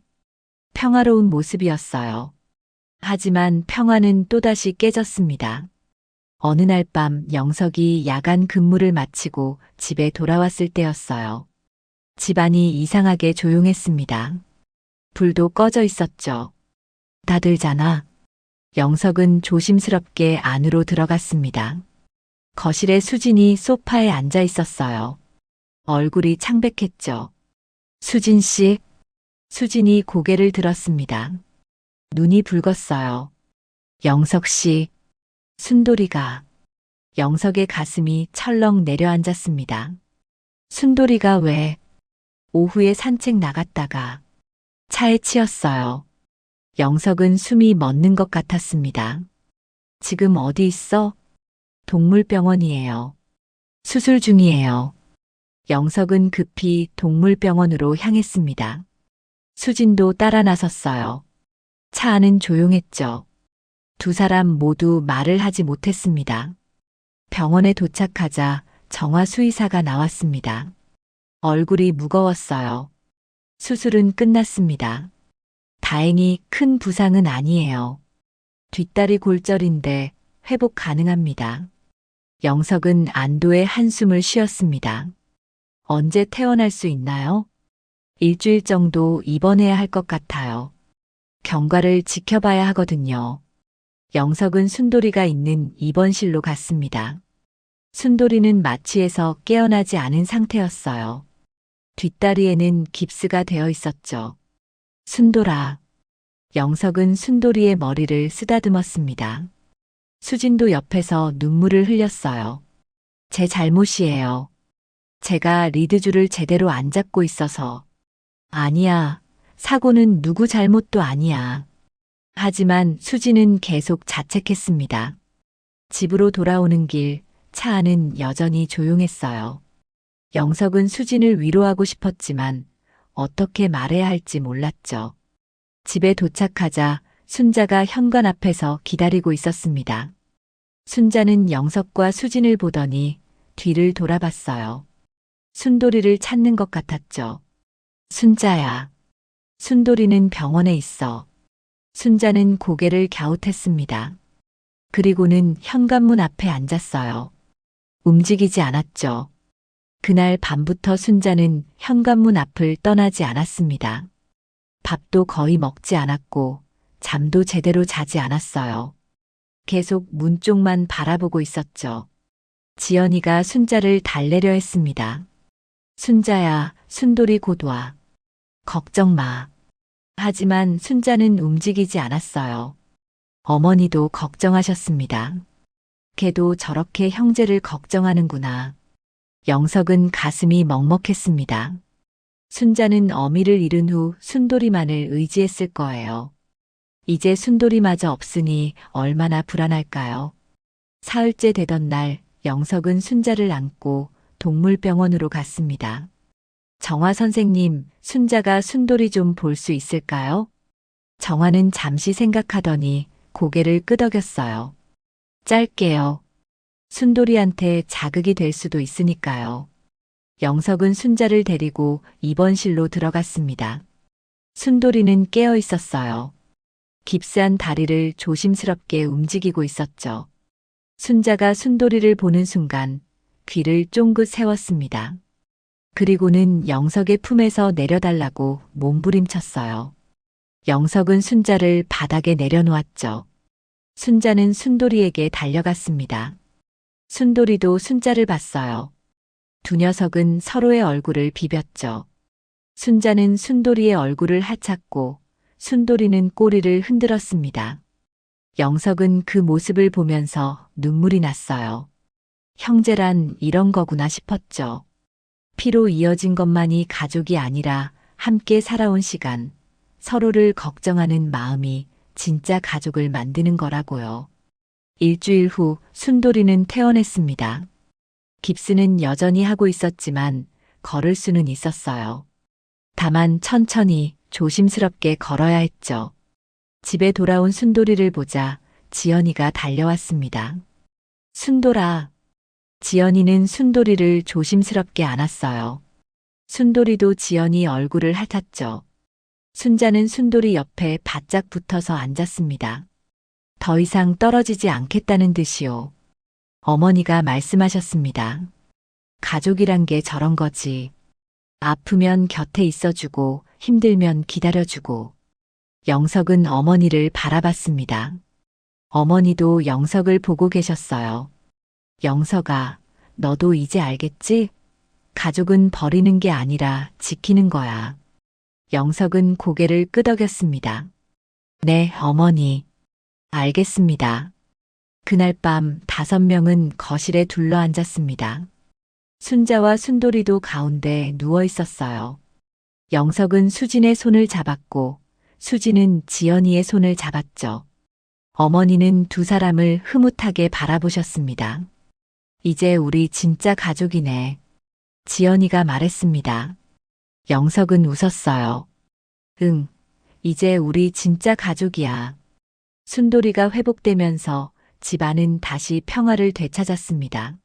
평화로운 모습이었어요. 하지만 평화는 또다시 깨졌습니다. 어느 날 밤 영석이 야간 근무를 마치고 집에 돌아왔을 때였어요. 집안이 이상하게 조용했습니다. 불도 꺼져 있었죠. 다들 자나? 영석은 조심스럽게 안으로 들어갔습니다. 거실에 수진이 소파에 앉아 있었어요. 얼굴이 창백했죠. 수진 씨? 수진이 고개를 들었습니다. 눈이 붉었어요. 영석 씨. 순돌이가. 영석의 가슴이 철렁 내려앉았습니다. 순돌이가 왜? 오후에 산책 나갔다가 차에 치였어요. 영석은 숨이 멎는 것 같았습니다. 지금 어디 있어? 동물병원이에요. 수술 중이에요. 영석은 급히 동물병원으로 향했습니다. 수진도 따라 나섰어요. 차 안은 조용했죠. 두 사람 모두 말을 하지 못했습니다. 병원에 도착하자 정화 수의사가 나왔습니다. 얼굴이 무거웠어요. 수술은 끝났습니다. 다행히 큰 부상은 아니에요. 뒷다리 골절인데 회복 가능합니다. 영석은 안도의 한숨을 쉬었습니다. 언제 퇴원할 수 있나요? 일주일 정도 입원해야 할 것 같아요. 경과를 지켜봐야 하거든요. 영석은 순돌이가 있는 입원실로 갔습니다. 순돌이는 마취에서 깨어나지 않은 상태였어요. 뒷다리에는 깁스가 되어 있었죠. 순돌아. 영석은 순돌이의 머리를 쓰다듬었습니다. 수진도 옆에서 눈물을 흘렸어요. 제 잘못이에요. 제가 리드줄을 제대로 안 잡고 있어서. 아니야. 사고는 누구 잘못도 아니야. 하지만 수진은 계속 자책했습니다. 집으로 돌아오는 길, 차 안은 여전히 조용했어요. 영석은 수진을 위로하고 싶었지만 어떻게 말해야 할지 몰랐죠. 집에 도착하자 순자가 현관 앞에서 기다리고 있었습니다. 순자는 영석과 수진을 보더니 뒤를 돌아봤어요. 순돌이를 찾는 것 같았죠. 순자야. 순돌이는 병원에 있어. 순자는 고개를 갸웃했습니다. 그리고는 현관문 앞에 앉았어요. 움직이지 않았죠. 그날 밤부터 순자는 현관문 앞을 떠나지 않았습니다. 밥도 거의 먹지 않았고 잠도 제대로 자지 않았어요. 계속 문 쪽만 바라보고 있었죠. 지연이가 순자를 달래려 했습니다. 순자야, 순돌이 곧 와. 걱정 마. 하지만 순자는 움직이지 않았어요. 어머니도 걱정하셨습니다. 걔도 저렇게 형제를 걱정하는구나. 영석은 가슴이 먹먹했습니다. 순자는 어미를 잃은 후 순돌이만을 의지했을 거예요. 이제 순돌이마저 없으니 얼마나 불안할까요? 사흘째 되던 날 영석은 순자를 안고 동물병원으로 갔습니다. 정화 선생님, 순자가 순돌이 좀 볼 수 있을까요? 정화는 잠시 생각하더니 고개를 끄덕였어요. 짧게요. 순돌이한테 자극이 될 수도 있으니까요. 영석은 순자를 데리고 입원실로 들어갔습니다. 순돌이는 깨어 있었어요. 깁스한 다리를 조심스럽게 움직이고 있었죠. 순자가 순돌이를 보는 순간 귀를 쫑긋 세웠습니다. 그리고는 영석의 품에서 내려달라고 몸부림쳤어요. 영석은 순자를 바닥에 내려놓았죠. 순자는 순돌이에게 달려갔습니다. 순돌이도 순자를 봤어요. 두 녀석은 서로의 얼굴을 비볐죠. 순자는 순돌이의 얼굴을 하찼고 순돌이는 꼬리를 흔들었습니다. 영석은 그 모습을 보면서 눈물이 났어요. 형제란 이런 거구나 싶었죠. 피로 이어진 것만이 가족이 아니라 함께 살아온 시간, 서로를 걱정하는 마음이 진짜 가족을 만드는 거라고요. 일주일 후 순돌이는 퇴원했습니다. 깁스는 여전히 하고 있었지만 걸을 수는 있었어요. 다만 천천히 조심스럽게 걸어야 했죠. 집에 돌아온 순돌이를 보자 지연이가 달려왔습니다. 순돌아. 지연이는 순돌이를 조심스럽게 안았어요. 순돌이도 지연이 얼굴을 핥았죠. 순자는 순돌이 옆에 바짝 붙어서 앉았습니다. 더 이상 떨어지지 않겠다는 듯이요. 어머니가 말씀하셨습니다. 가족이란 게 저런 거지. 아프면 곁에 있어주고 힘들면 기다려주고. 영석은 어머니를 바라봤습니다. 어머니도 영석을 보고 계셨어요. 영석아, 너도 이제 알겠지? 가족은 버리는 게 아니라 지키는 거야. 영석은 고개를 끄덕였습니다. 네, 어머니. 알겠습니다. 그날 밤 5명은 거실에 둘러앉았습니다. 순자와 순돌이도 가운데 누워 있었어요. 영석은 수진의 손을 잡았고 수진은 지연이의 손을 잡았죠. 어머니는 두 사람을 흐뭇하게 바라보셨습니다. 이제 우리 진짜 가족이네. 지연이가 말했습니다. 영석은 웃었어요. 응, 이제 우리 진짜 가족이야. 순돌이가 회복되면서 집안은 다시 평화를 되찾았습니다.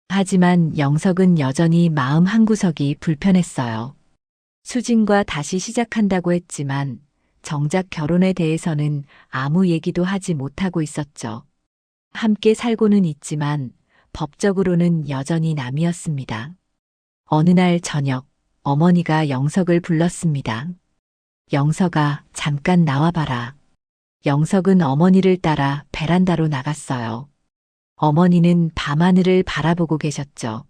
하지만 영석은 여전히 마음 한구석이 불편했어요. 수진과 다시 시작한다고 했지만 정작 결혼에 대해서는 아무 얘기도 하지 못하고 있었죠. 함께 살고는 있지만 법적으로는 여전히 남이었습니다. 어느 날 저녁 어머니가 영석을 불렀습니다. 영석아, 잠깐 나와봐라. 영석은 어머니를 따라 베란다로 나갔어요. 어머니는 밤하늘을 바라보고 계셨죠.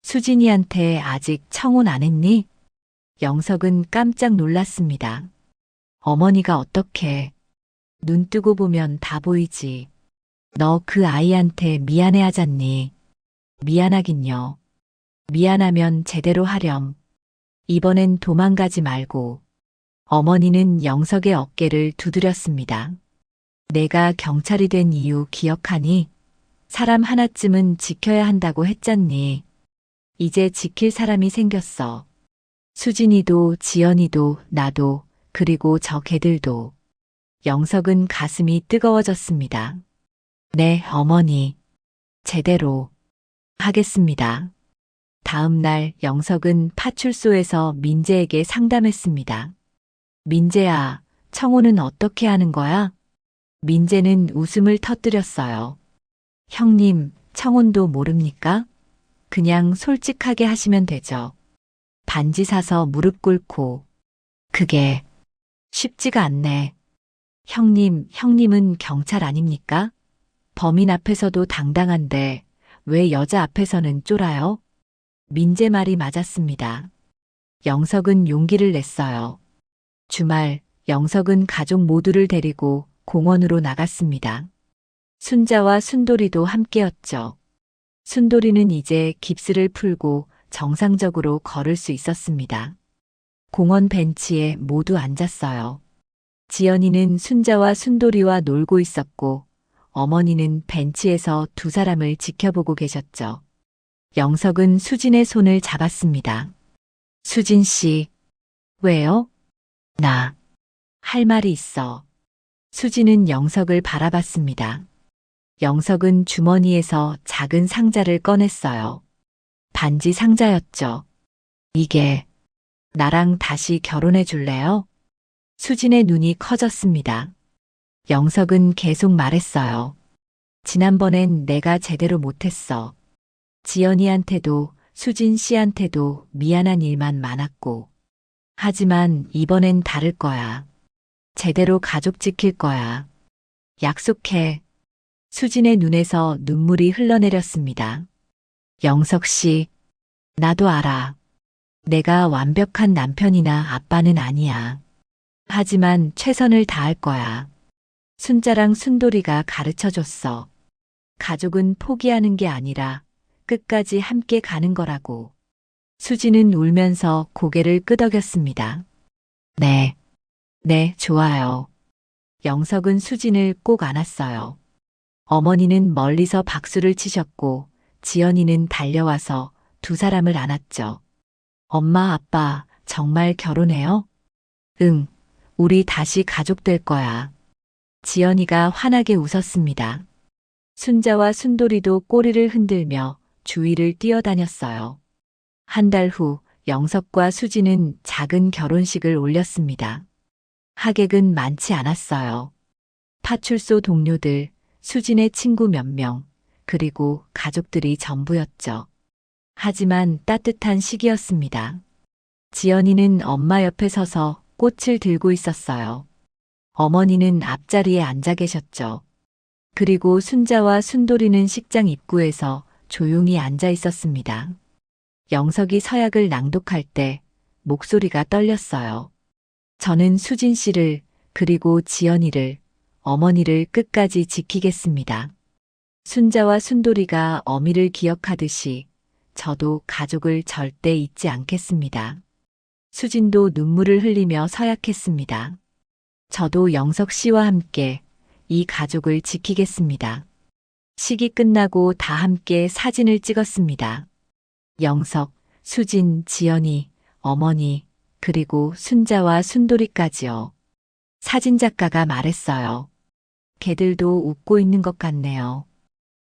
수진이한테 아직 청혼 안 했니? 영석은 깜짝 놀랐습니다. 어머니가 어떻게? 눈 뜨고 보면 다 보이지. 너 그 아이한테 미안해 하잖니. 미안하긴요. 미안하면 제대로 하렴. 이번엔 도망가지 말고. 어머니는 영석의 어깨를 두드렸습니다. 내가 경찰이 된 이유 기억하니? 사람 하나쯤은 지켜야 한다고 했잖니. 이제 지킬 사람이 생겼어. 수진이도 지연이도 나도 그리고 저 개들도. 영석은 가슴이 뜨거워졌습니다. 네, 어머니. 제대로 하겠습니다. 다음 날 영석은 파출소에서 민재에게 상담했습니다. 민재야, 청혼은 어떻게 하는 거야? 민재는 웃음을 터뜨렸어요. 형님, 청혼도 모릅니까? 그냥 솔직하게 하시면 되죠. 반지 사서 무릎 꿇고. 그게 쉽지가 않네. 형님은 경찰 아닙니까? 범인 앞에서도 당당한데 왜 여자 앞에서는 쫄아요? 민재 말이 맞았습니다. 영석은 용기를 냈어요. 주말 영석은 가족 모두를 데리고 공원으로 나갔습니다. 순자와 순돌이도 함께였죠. 순돌이는 이제 깁스를 풀고 정상적으로 걸을 수 있었습니다. 공원 벤치에 모두 앉았어요. 지연이는 순자와 순돌이와 놀고 있었고 어머니는 벤치에서 두 사람을 지켜보고 계셨죠. 영석은 수진의 손을 잡았습니다. 수진 씨, 왜요? 나 할 말이 있어. 수진은 영석을 바라봤습니다. 영석은 주머니에서 작은 상자를 꺼냈어요. 반지 상자였죠. 이게 나랑 다시 결혼해 줄래요? 수진의 눈이 커졌습니다. 영석은 계속 말했어요. 지난번엔 내가 제대로 못했어. 지연이한테도 수진 씨한테도 미안한 일만 많았고. 하지만 이번엔 다를 거야. 제대로 가족 지킬 거야. 약속해. 수진의 눈에서 눈물이 흘러내렸습니다. 영석 씨, 나도 알아. 내가 완벽한 남편이나 아빠는 아니야. 하지만 최선을 다할 거야. 순자랑 순돌이가 가르쳐 줬어. 가족은 포기하는 게 아니라 끝까지 함께 가는 거라고. 수지는 울면서 고개를 끄덕였습니다. 네, 좋아요. 영석은 수진을 꼭 안았어요. 어머니는 멀리서 박수를 치셨고 지연이는 달려와서 두 사람을 안았죠. 엄마, 아빠, 정말 결혼해요? 응, 우리 다시 가족 될 거야. 지연이가 환하게 웃었습니다. 순자와 순돌이도 꼬리를 흔들며 주위를 뛰어다녔어요. 한 달 후 영석과 수지는 작은 결혼식을 올렸습니다. 하객은 많지 않았어요. 파출소 동료들, 수진의 친구 몇 명, 그리고 가족들이 전부였죠. 하지만 따뜻한 시기였습니다. 지연이는 엄마 옆에 서서 꽃을 들고 있었어요. 어머니는 앞자리에 앉아 계셨죠. 그리고 순자와 순돌이는 식장 입구에서 조용히 앉아 있었습니다. 영석이 서약을 낭독할 때 목소리가 떨렸어요. 저는 수진 씨를 그리고 지연이를 어머니를 끝까지 지키겠습니다. 순자와 순돌이가 어미를 기억하듯이 저도 가족을 절대 잊지 않겠습니다. 수진도 눈물을 흘리며 서약했습니다. 저도 영석 씨와 함께 이 가족을 지키겠습니다. 식이 끝나고 다 함께 사진을 찍었습니다. 영석, 수진, 지연이, 어머니, 그리고 순자와 순돌이까지요. 사진작가가 말했어요. 개들도 웃고 있는 것 같네요.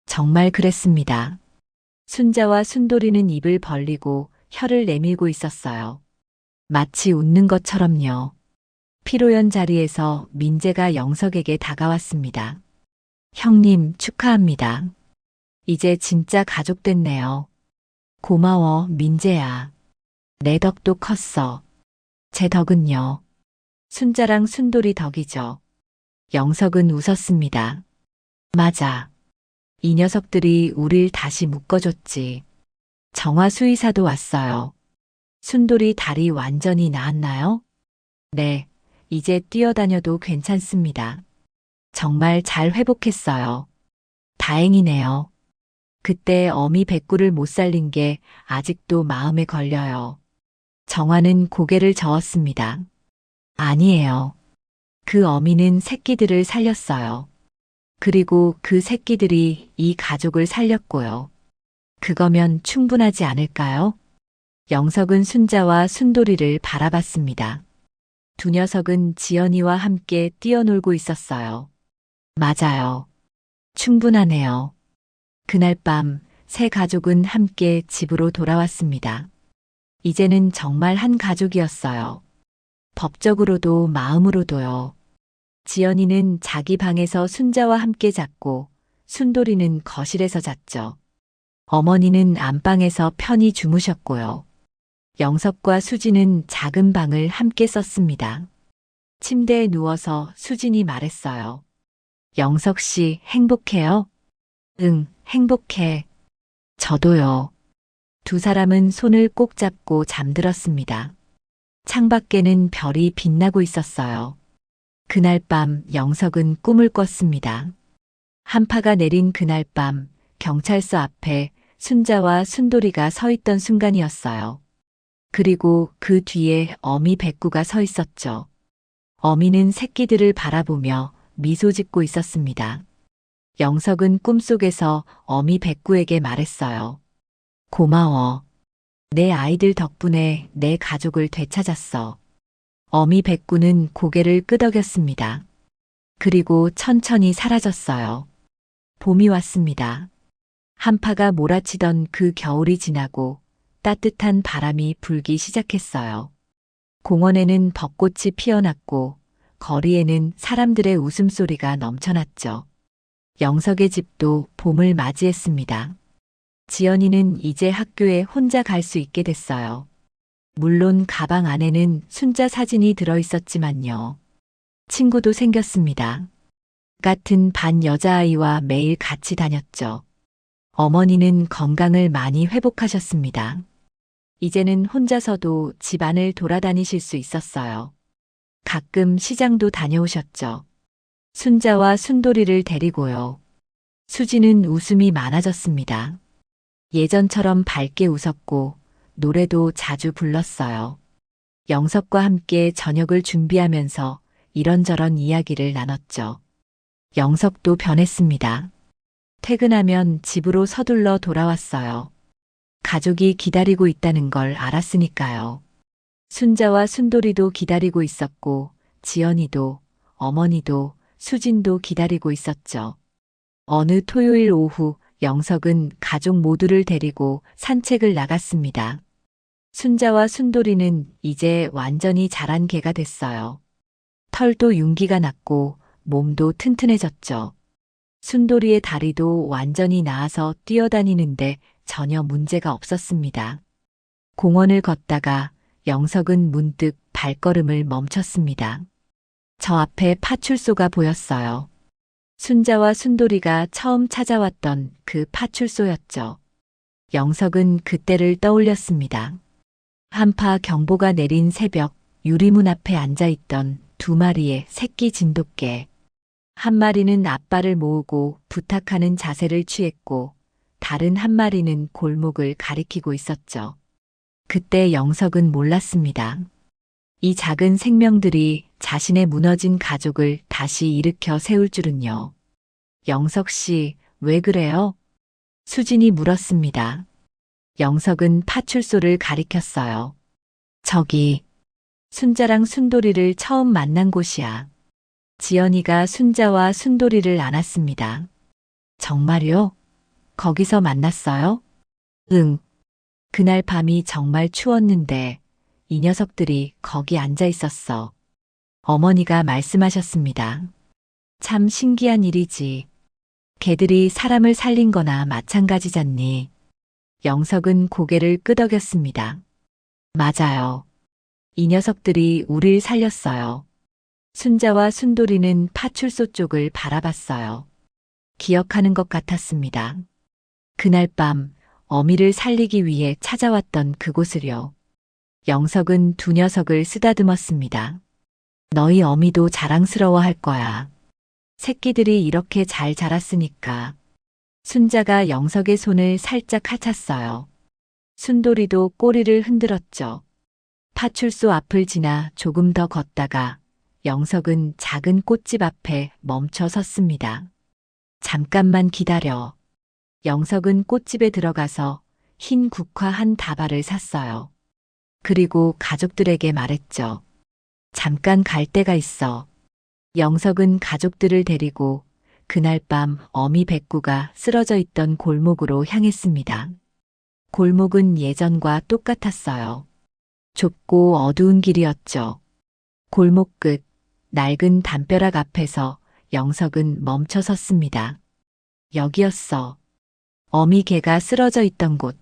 정말 그랬습니다. 순자와 순돌이는 입을 벌리고 혀를 내밀고 있었어요. 마치 웃는 것처럼요. 피로연 자리에서 민재가 영석에게 다가왔습니다. 형님, 축하합니다. 이제 진짜 가족 됐네요. 고마워, 민재야. 내 덕도 컸어. 제 덕은요. 순자랑 순돌이 덕이죠. 영석은 웃었습니다. 맞아. 이 녀석들이 우릴 다시 묶어줬지. 정화 수의사도 왔어요. 순돌이 다리 완전히 나았나요? 네, 이제 뛰어다녀도 괜찮습니다. 정말 잘 회복했어요. 다행이네요. 그때 어미 백구를 못 살린 게 아직도 마음에 걸려요. 정화는 고개를 저었습니다. 아니에요. 그 어미는 새끼들을 살렸어요. 그리고 그 새끼들이 이 가족을 살렸고요. 그거면 충분하지 않을까요? 영석은 순자와 순돌이를 바라봤습니다. 두 녀석은 지연이와 함께 뛰어놀고 있었어요. 맞아요. 충분하네요. 그날 밤 세 가족은 함께 집으로 돌아왔습니다. 이제는 정말 한 가족이었어요. 법적으로도 마음으로도요. 지연이는 자기 방에서 순자와 함께 잤고 순돌이는 거실에서 잤죠. 어머니는 안방에서 편히 주무셨고요. 영석과 수진은 작은 방을 함께 썼습니다. 침대에 누워서 수진이 말했어요. 영석 씨 행복해요? 응, 행복해. 저도요. 두 사람은 손을 꼭 잡고 잠들었습니다. 창밖에는 별이 빛나고 있었어요. 그날 밤 영석은 꿈을 꿨습니다. 한파가 내린 그날 밤 경찰서 앞에 순자와 순돌이가 서 있던 순간이었어요. 그리고 그 뒤에 어미 백구가 서 있었죠. 어미는 새끼들을 바라보며 미소 짓고 있었습니다. 영석은 꿈속에서 어미 백구에게 말했어요. 고마워. 내 아이들 덕분에 내 가족을 되찾았어. 어미 백구는 고개를 끄덕였습니다. 그리고 천천히 사라졌어요. 봄이 왔습니다. 한파가 몰아치던 그 겨울이 지나고 따뜻한 바람이 불기 시작했어요. 공원에는 벚꽃이 피어났고 거리에는 사람들의 웃음소리가 넘쳐났죠. 영석의 집도 봄을 맞이했습니다. 지연이는 이제 학교에 혼자 갈 수 있게 됐어요. 물론 가방 안에는 순자 사진이 들어있었지만요. 친구도 생겼습니다. 같은 반 여자아이와 매일 같이 다녔죠. 어머니는 건강을 많이 회복하셨습니다. 이제는 혼자서도 집안을 돌아다니실 수 있었어요. 가끔 시장도 다녀오셨죠. 순자와 순돌이를 데리고요. 수지는 웃음이 많아졌습니다. 예전처럼 밝게 웃었고 노래도 자주 불렀어요. 영석과 함께 저녁을 준비하면서 이런저런 이야기를 나눴죠. 영석도 변했습니다. 퇴근하면 집으로 서둘러 돌아왔어요. 가족이 기다리고 있다는 걸 알았으니까요. 순자와 순돌이도 기다리고 있었고 지연이도 어머니도 수진도 기다리고 있었죠. 어느 토요일 오후 영석은 가족 모두를 데리고 산책을 나갔습니다. 순자와 순돌이는 이제 완전히 자란 개가 됐어요. 털도 윤기가 났고 몸도 튼튼해졌죠. 순돌이의 다리도 완전히 나아서 뛰어다니는데 전혀 문제가 없었습니다. 공원을 걷다가 영석은 문득 발걸음을 멈췄습니다. 저 앞에 파출소가 보였어요. 순자와 순돌이가 처음 찾아왔던 그 파출소였죠. 영석은 그때를 떠올렸습니다. 한파 경보가 내린 새벽 유리문 앞에 앉아있던 두 마리의 새끼 진돗개. 한 마리는 아빠를 모으고 부탁하는 자세를 취했고 다른 한 마리는 골목을 가리키고 있었죠. 그때 영석은 몰랐습니다. 이 작은 생명들이 자신의 무너진 가족을 다시 일으켜 세울 줄은요. 영석 씨, 왜 그래요? 수진이 물었습니다. 영석은 파출소를 가리켰어요. 저기, 순자랑 순돌이를 처음 만난 곳이야. 지연이가 순자와 순돌이를 안았습니다. 정말요? 거기서 만났어요? 응. 그날 밤이 정말 추웠는데 이 녀석들이 거기 앉아 있었어. 어머니가 말씀하셨습니다. 참 신기한 일이지. 개들이 사람을 살린 거나 마찬가지잖니. 영석은 고개를 끄덕였습니다. 맞아요. 이 녀석들이 우릴 살렸어요. 순자와 순돌이는 파출소 쪽을 바라봤어요. 기억하는 것 같았습니다. 그날 밤 어미를 살리기 위해 찾아왔던 그곳을요. 영석은 두 녀석을 쓰다듬었습니다. 너희 어미도 자랑스러워할 거야. 새끼들이 이렇게 잘 자랐으니까. 순자가 영석의 손을 살짝 핥았어요. 순돌이도 꼬리를 흔들었죠. 파출소 앞을 지나 조금 더 걷다가 영석은 작은 꽃집 앞에 멈춰 섰습니다. 잠깐만 기다려. 영석은 꽃집에 들어가서 흰 국화 한 다발을 샀어요. 그리고 가족들에게 말했죠. 잠깐 갈 데가 있어. 영석은 가족들을 데리고 그날 밤 어미 백구가 쓰러져 있던 골목으로 향했습니다. 골목은 예전과 똑같았어요. 좁고 어두운 길이었죠. 골목 끝 낡은 담벼락 앞에서 영석은 멈춰 섰습니다. 여기였어. 어미 개가 쓰러져 있던 곳.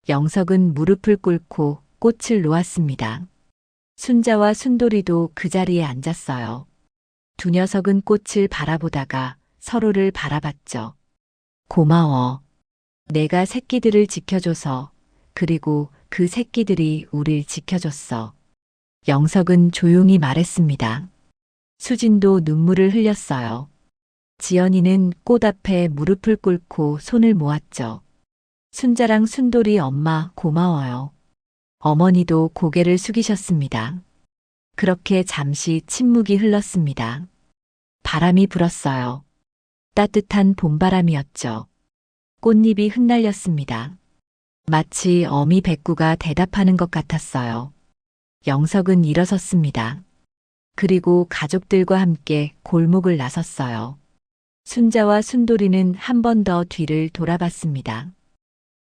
영석은 무릎을 꿇고 꽃을 놓았습니다. 순자와 순돌이도 그 자리에 앉았어요. 두 녀석은 꽃을 바라보다가 서로를 바라봤죠. 고마워. 내가 새끼들을 지켜줘서, 그리고 그 새끼들이 우릴 지켜줬어. 영석은 조용히 말했습니다. 수진도 눈물을 흘렸어요. 지연이는 꽃 앞에 무릎을 꿇고 손을 모았죠. 순자랑 순돌이 엄마 고마워요. 어머니도 고개를 숙이셨습니다. 그렇게 잠시 침묵이 흘렀습니다. 바람이 불었어요. 따뜻한 봄바람이었죠. 꽃잎이 흩날렸습니다. 마치 어미 백구가 대답하는 것 같았어요. 영석은 일어섰습니다. 그리고 가족들과 함께 골목을 나섰어요. 순자와 순돌이는 한 번 더 뒤를 돌아봤습니다.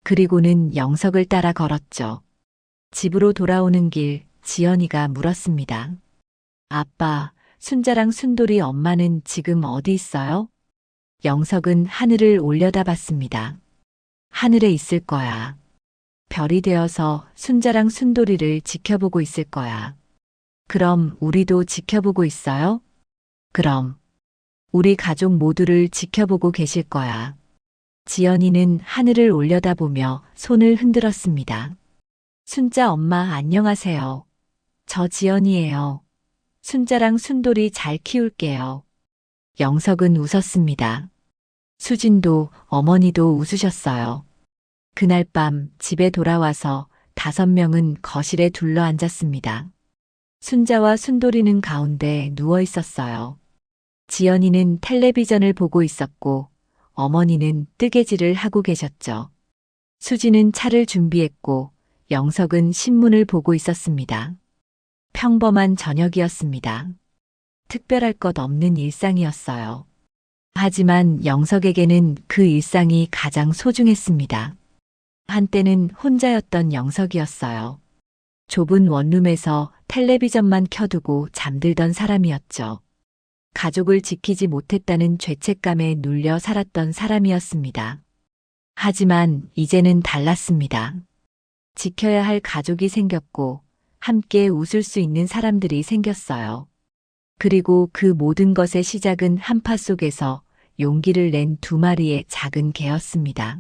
그리고는 영석을 따라 걸었죠. 집으로 돌아오는 길 지연이가 물었습니다. 아빠, 순자랑 순돌이 엄마는 지금 어디 있어요? 영석은 하늘을 올려다봤습니다. 하늘에 있을 거야. 별이 되어서 순자랑 순돌이를 지켜보고 있을 거야. 그럼 우리도 지켜보고 있어요? 그럼 우리 가족 모두를 지켜보고 계실 거야. 지연이는 하늘을 올려다보며 손을 흔들었습니다. 순자 엄마 안녕하세요. 저 지연이에요. 순자랑 순돌이 잘 키울게요. 영석은 웃었습니다. 수진도 어머니도 웃으셨어요. 그날 밤 집에 돌아와서 5명은 거실에 둘러 앉았습니다. 순자와 순돌이는 가운데 누워 있었어요. 지연이는 텔레비전을 보고 있었고 어머니는 뜨개질을 하고 계셨죠. 수지는 차를 준비했고 영석은 신문을 보고 있었습니다. 평범한 저녁이었습니다. 특별할 것 없는 일상이었어요. 하지만 영석에게는 그 일상이 가장 소중했습니다. 한때는 혼자였던 영석이었어요. 좁은 원룸에서 텔레비전만 켜두고 잠들던 사람이었죠. 가족을 지키지 못했다는 죄책감에 눌려 살았던 사람이었습니다. 하지만 이제는 달랐습니다. 지켜야 할 가족이 생겼고 함께 웃을 수 있는 사람들이 생겼어요. 그리고 그 모든 것의 시작은 한파 속에서 용기를 낸 2마리의 작은 개였습니다.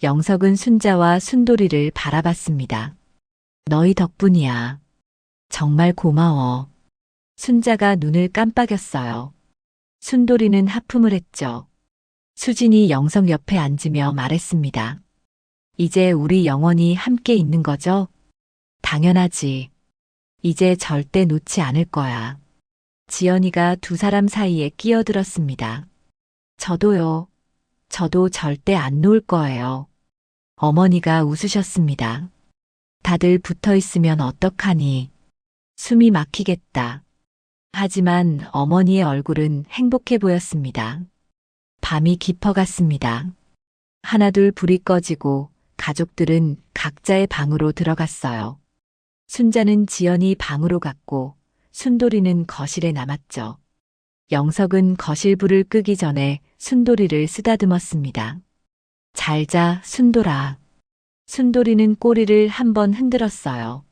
영석은 순자와 순돌이를 바라봤습니다. 너희 덕분이야. 정말 고마워. 순자가 눈을 깜빡였어요. 순돌이는 하품을 했죠. 수진이 영석 옆에 앉으며 말했습니다. 이제 우리 영원히 함께 있는 거죠? 당연하지. 이제 절대 놓지 않을 거야. 지연이가 두 사람 사이에 끼어들었습니다. 저도요. 저도 절대 안 놓을 거예요. 어머니가 웃으셨습니다. 다들 붙어 있으면 어떡하니? 숨이 막히겠다. 하지만 어머니의 얼굴은 행복해 보였습니다. 밤이 깊어갔습니다. 하나둘 불이 꺼지고 가족들은 각자의 방으로 들어갔어요. 순자는 지연히 방으로 갔고 순돌이는 거실에 남았죠. 영석은 거실 불을 끄기 전에 순돌이를 쓰다듬었습니다. 잘 자, 순돌아. 순돌이는 꼬리를 한번 흔들었어요.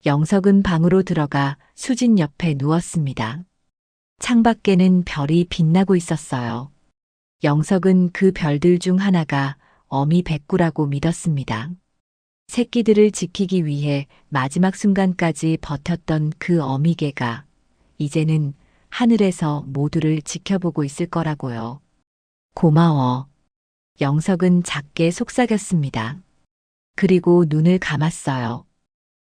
영석은 방으로 들어가 수진 옆에 누웠습니다. 창밖에는 별이 빛나고 있었어요. 영석은 그 별들 중 하나가 어미 백구라고 믿었습니다. 새끼들을 지키기 위해 마지막 순간까지 버텼던 그 어미개가 이제는 하늘에서 모두를 지켜보고 있을 거라고요. 고마워. 영석은 작게 속삭였습니다. 그리고 눈을 감았어요.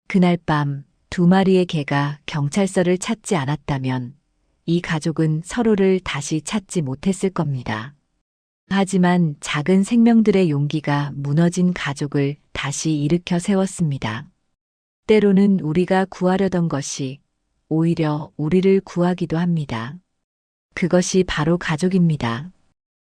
그날 밤 2마리의 개가 경찰서를 찾지 않았다면 이 가족은 서로를 다시 찾지 못했을 겁니다. 하지만 작은 생명들의 용기가 무너진 가족을 다시 일으켜 세웠습니다. 때로는 우리가 구하려던 것이 오히려 우리를 구하기도 합니다. 그것이 바로 가족입니다.